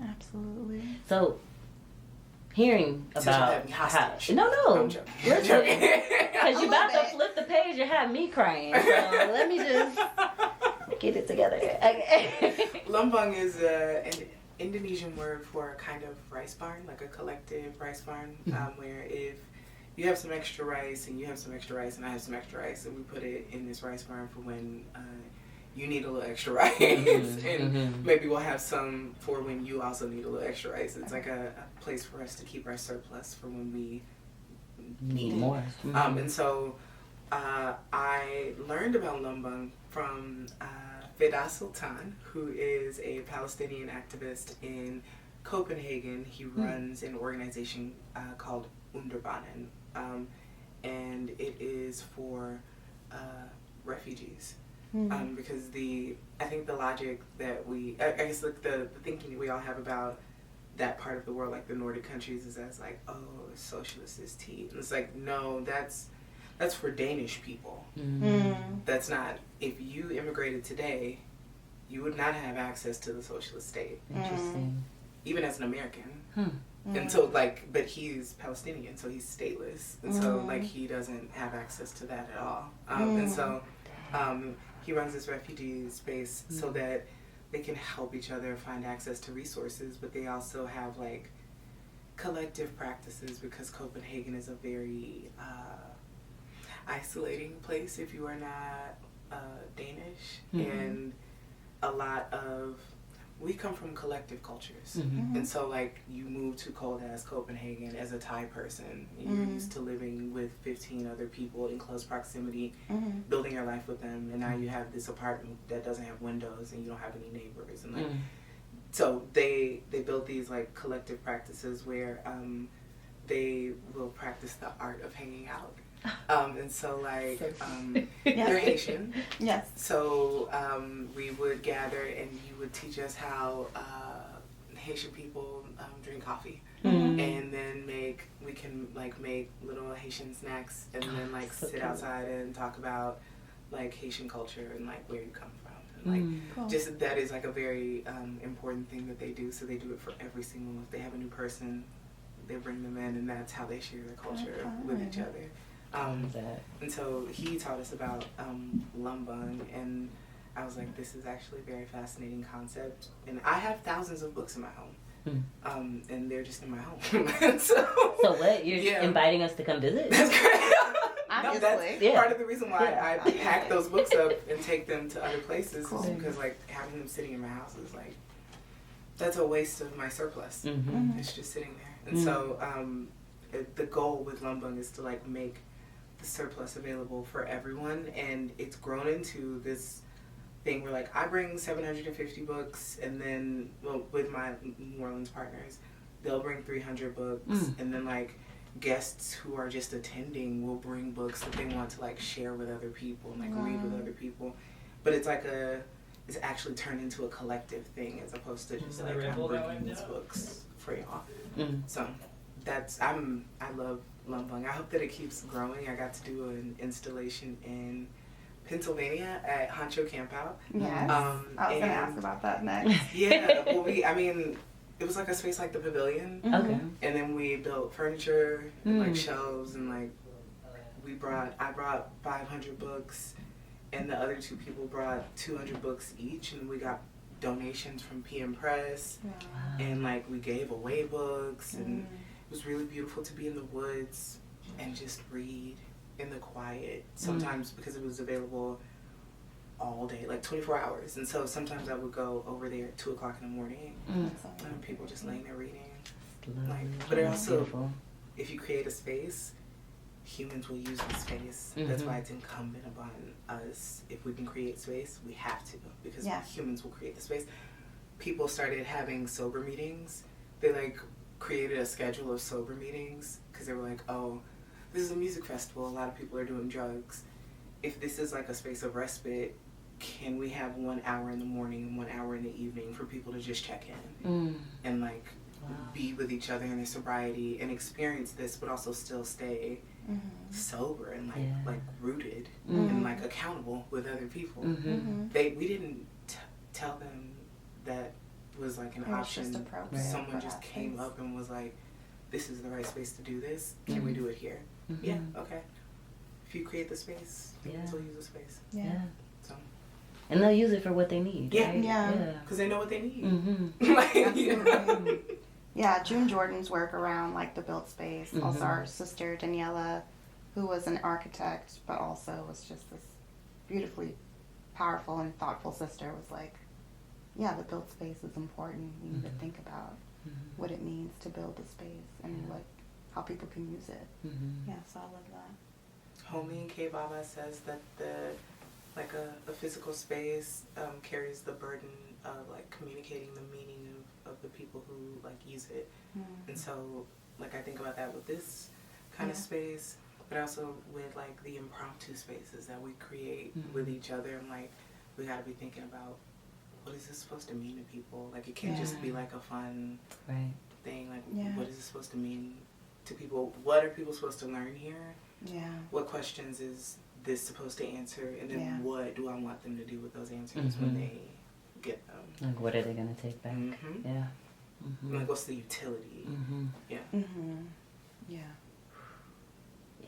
Absolutely. So, hearing Since you about had me hostage. No, I'm joking. because you about to flip the page and have me crying. So let me just get it together. Okay. Lumbung is an Indonesian word for a kind of rice barn, like a collective rice barn, where if you have some extra rice and you have some extra rice and I have some extra rice, and we put it in this rice barn for when you need a little extra rice, and maybe we'll have some for when you also need a little extra rice. It's like a place for us to keep our surplus for when we need more. And so I learned about Lumbung from Veda Sultan, who is a Palestinian activist in Copenhagen. He runs an organization called Underbanen, and it is for refugees. Because I think the logic that I guess like the thinking we all have about that part of the world, like the Nordic countries, is as like, oh, socialist is tea. And it's like, no, that's for Danish people. That's not, if you immigrated today, you would not have access to the socialist state. Interesting. Even as an American. And so like, but he's Palestinian, so he's stateless. And so like, he doesn't have access to that at all. And so he runs this refugee space so that they can help each other find access to resources, but they also have like collective practices, because Copenhagen is a very isolating place if you are not Danish. And a lot of, we come from collective cultures. And so like, you move to cold ass Copenhagen as a Thai person, you're used to living with 15 other people in close proximity, building your life with them, and now you have this apartment that doesn't have windows and you don't have any neighbors, and like so they built these like collective practices where they will practice the art of hanging out. And so like, they're Haitian. Yes. So we would gather and you would teach us how Haitian people drink coffee. And then we can make little Haitian snacks and then sit cute. outside and talk about like Haitian culture and like where you come from. And Cool. just that is like a very important thing that they do. So they do it for every single, if they have a new person, they bring them in and that's how they share their culture with each other. And so he taught us about lumbung, and I was like, this is actually a very fascinating concept. And I have thousands of books in my home, and they're just in my home. so what? You're inviting us to come visit? That's great. Obviously. That's part of the reason why I pack those books up and take them to other places, is because having them sitting in my house is that's a waste of my surplus. It's just sitting there. And so the goal with lumbung is to make the surplus available for everyone, and it's grown into this thing where I bring 750 books, and then with my New Orleans partners, they'll bring 300 books, and then guests who are just attending will bring books that they want to share with other people and read with other people. But it's it's actually turned into a collective thing as opposed to just I'm bringing these books for y'all. So I love lumbung. I hope that it keeps growing. I got to do an installation in Pennsylvania at Honcho Campout. Yes. I was going to ask about that next. Yeah. Well, it was a space like the pavilion. Okay. And then we built furniture and shelves, and I brought 500 books, and the other two people brought 200 books each, and we got donations from PM Press, and we gave away books, and it was really beautiful to be in the woods and just read in the quiet. Sometimes because it was available all day, 24 hours, and so sometimes I would go over there at 2:00 in the morning, and people just laying there reading. But it also, beautiful. If you create a space, humans will use the space. That's why it's incumbent upon us. If we can create space, we have to, because humans will create the space. People started having sober meetings. They created a schedule of sober meetings because they were oh, this is a music festival. A lot of people are doing drugs. If this is a space of respite, can we have 1 hour in the morning and 1 hour in the evening for people to just check in and be with each other in their sobriety and experience this, but also still stay sober and rooted and accountable with other people. We didn't tell them that was an option. Someone just came up and was this is the right space to do this. Can we do it here? Yeah, okay. If you create the space, humans will use the space. Yeah. So. And they'll use it for what they need. Yeah, right? Yeah. Because they know what they need. Absolutely. Yeah, June Jordan's work around the built space. Also our sister Daniela, who was an architect but also was just this beautifully powerful and thoughtful sister, was the built space is important. We need to think about what it means to build the space and how people can use it. Yeah, so I love that. Homie K Baba says that a physical space carries the burden of communicating the meaning of the people who use it. And so I think about that with this kind of space, but also with the impromptu spaces that we create with each other. And we got to be thinking about, what is this supposed to mean to people? It can't just be a fun thing. What is this supposed to mean to people? What are people supposed to learn here? Yeah. What questions is this supposed to answer? And then what do I want them to do with those answers when they get them? What are they going to take back? Yeah. What's the utility? Yeah. Yeah.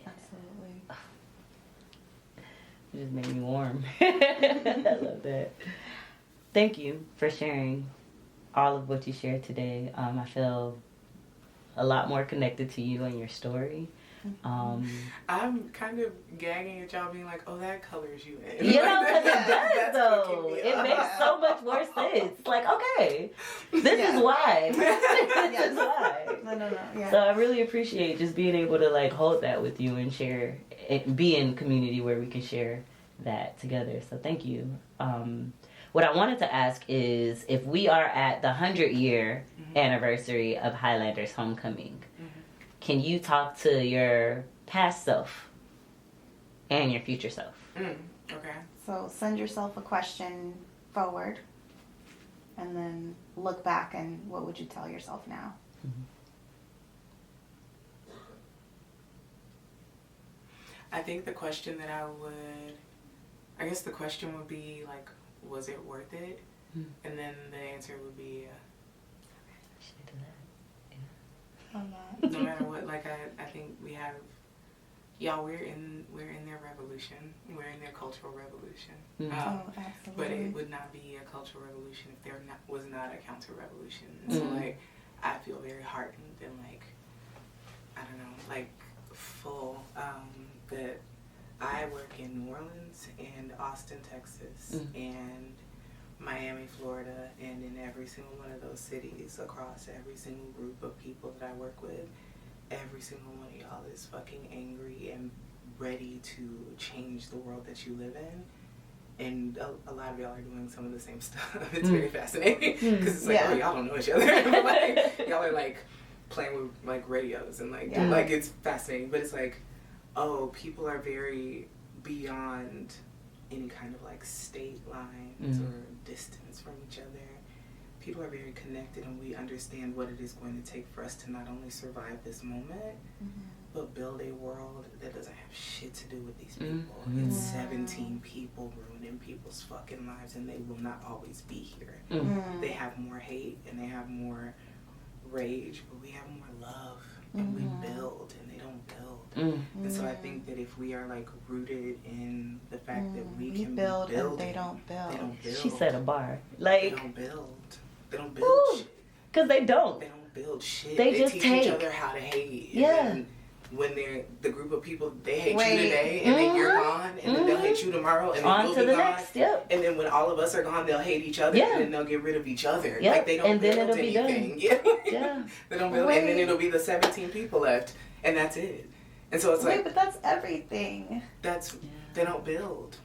Absolutely. It just made me warm. I love that. Thank you for sharing all of what you shared today. I feel a lot more connected to you and your story. I'm kind of gagging at y'all being oh, that colors you in. Because it does, though. It makes so much more sense. Okay, this is why. This is why. No. Yeah. So I really appreciate just being able to hold that with you and share, be in community where we can share that together. So thank you. What I wanted to ask is, if we are at the 100-year anniversary of Highlander's homecoming, can you talk to your past self and your future self? Okay. So send yourself a question forward, and then look back, and what would you tell yourself now? I think the question that I guess the question would be like, was it worth it? And then the answer would be, no matter what. Like I think we have, y'all. We're in their revolution. We're in their cultural revolution. Absolutely. But it would not be a cultural revolution if there was not a counter revolution. And so like, I feel very heartened and like, I don't know, like full that I work in New Orleans and Austin, Texas, and Miami, Florida, and in every single one of those cities, across every single group of people that I work with, every single one of y'all is fucking angry and ready to change the world that you live in. And a lot of y'all are doing some of the same stuff. It's very fascinating because it's like, oh, y'all don't know each other. But like, y'all are like playing with like radios and like, like it's fascinating. But it's like, oh, people are very beyond any kind of like state lines or distance from each other. People are very connected, and we understand what it is going to take for us to not only survive this moment, but build a world that doesn't have shit to do with these people. It's 17 people ruining people's fucking lives, and they will not always be here. They have more hate and they have more rage, but we have more love, and we build, and they don't build. And so I think that if we are like rooted in the fact that we can build, build, and they don't build. They don't build. She set a bar. They Like, don't build. They don't build shit. because they don't. They don't build shit. They just teach take. each other how to hate. Yeah. And then when they're the group of people, they hate you today, and then you're gone, and then they'll hate you tomorrow, and then On you'll to be the gone. next, yep. And then when all of us are gone, they'll hate each other, and then they'll get rid of each other. Yep. Like they don't And then build it'll be anything. done. Yeah. They don't build, and then it'll be the 17 people left, and that's it. And so it's like, but that's everything. They don't build.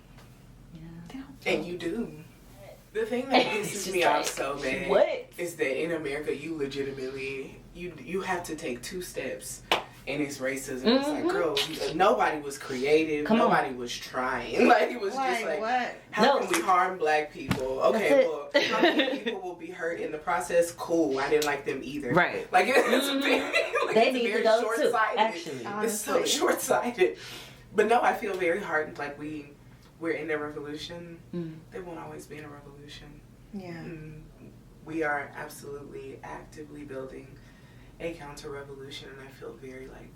They don't build. And you do. The thing that pisses me off so bad is that in America, you legitimately, you have to take 2 steps, and it's racism. It's like, girl, nobody was creative. Nobody was trying. Like, it was just like, what? how can we harm black people? Okay, well, how many people will be hurt in the process? Cool. I didn't like them either. Right. Like, it's a big, like, They it's need very to go too, short-sighted. actually. It's so short-sighted. But no, I feel very hardened. Like, we're in a revolution. They won't always be in a revolution. Yeah. We are absolutely actively building a counter-revolution, and I feel very like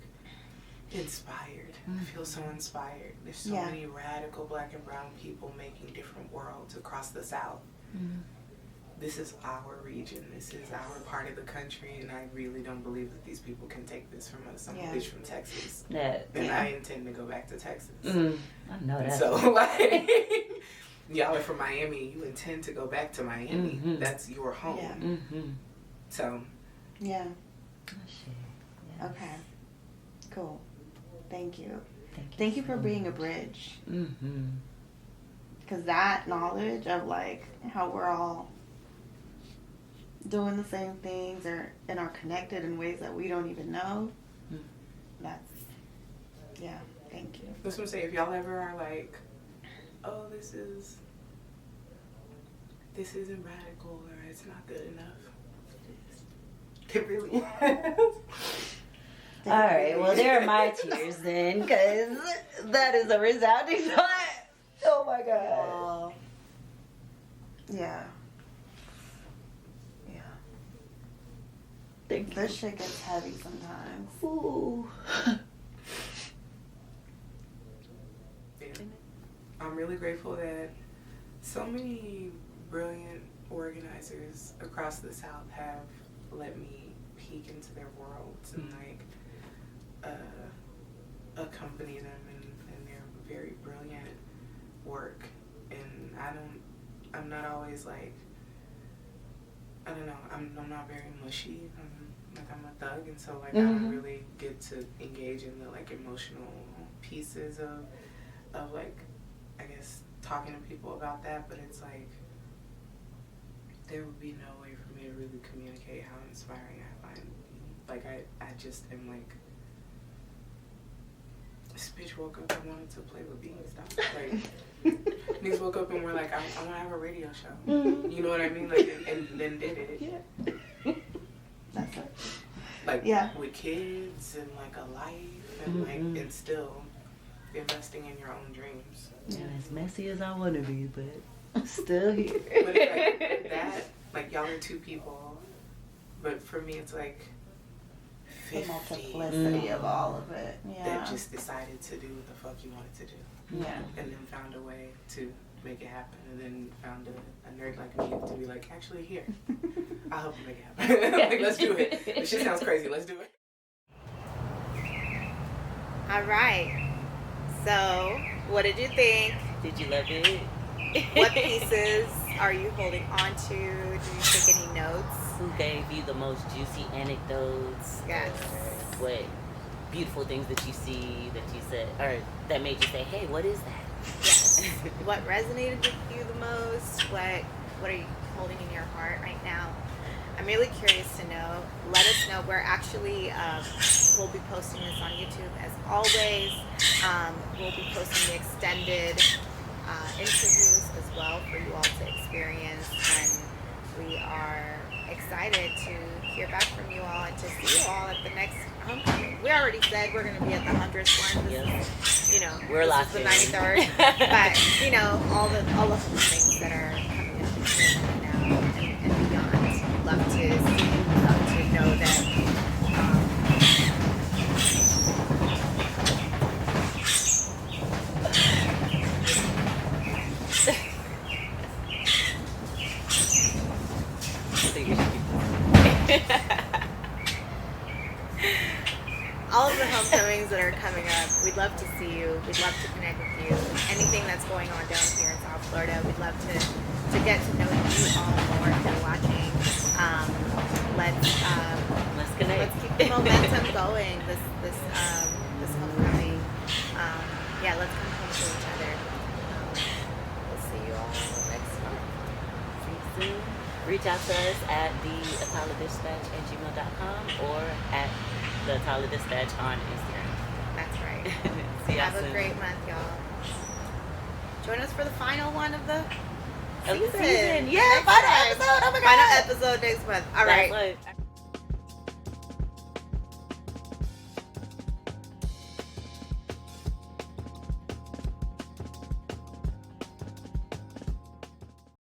inspired. I feel so inspired. There's so many radical black and brown people making different worlds across the South. This is our region. This is our part of the country, and I really don't believe that these people can take this from us. I'm a bitch from Texas, and I intend to go back to Texas. I know that. So, like, y'all are from Miami. You intend to go back to Miami. That's your home. Yeah. So. Yeah. Oh, shit. Yeah. Okay. Cool. Thank you. Thank you for being a bridge. Because that knowledge of like how we're all doing the same things and are connected in ways that we don't even know. That's, thank you. That's what I'm saying. If y'all ever are like, oh, this isn't radical or it's not good enough. It really is. All right, well, there are my tears then, because that is a resounding thought. Oh my God. Yeah. Thank you. This shit gets heavy sometimes. Ooh. Yeah. I'm really grateful that so many brilliant organizers across the South have let me peek into their worlds and like accompany them in their very brilliant work. And I'm not always like, I don't know, I'm not very mushy. I'm a thug, and so like I don't really get to engage in the like emotional pieces of like, I guess, talking to people about that. But it's like there would be no way for me to really communicate how inspiring I find. Like I just am like this bitch woke up and wanted to play with beans. Like, niggas woke up and were like, I want to have a radio show. Mm-hmm. You know what I mean? Like, and then did it. Yeah. That's it. Like, yeah. with kids and like a life and like, and still investing in your own dreams. And as messy as I want to be, but I'm still here. But it's like that, like y'all are two people, but for me it's like The 50 multiplicity of all of it. Yeah. that just decided to do what the fuck you wanted to do. Yeah. And then found a way to make it happen, and then found a nerd like me to be like, actually here, I'll help you make it happen. Like, let's do it. This shit sounds crazy, let's do it. All right. So, what did you think? Did you love it? What pieces are you holding on to? Did you take any notes? Who gave you the most juicy anecdotes? Yes. What beautiful things that you see that you said, or that made you say, hey, what is that? Yes. What resonated with you the most? What are you holding in your heart right now? I'm really curious to know. Let us know. We're actually, we'll be posting this on YouTube as always. We'll be posting the extended interviews as well for you all to experience. And we are excited to hear back from you all and to see you all at the next homecoming. We already said we're going to be at the 100th one. This is, you know, We're this is the 93rd. But, you know, all the things that are coming up right now and beyond. Love to see, love to know that all of the homecomings that are coming up, we'd love to see you. We'd love to connect with you. Anything that's going on down here in South Florida, we'd love to get to know you all more if you're watching. Let's connect. Let's keep the momentum going. This homecoming. Yeah, let's come home to each other. We'll see you all next month. See you soon. Reach out to us at the ataladispatch@gmail.com or at the Atala Dispatch on Instagram. That's right. See y'all Have soon. a great month, y'all. Join us for the final one of the Of the season. season. Yeah, Next final time. episode. Oh my God. Final episode next month. All right. That's what-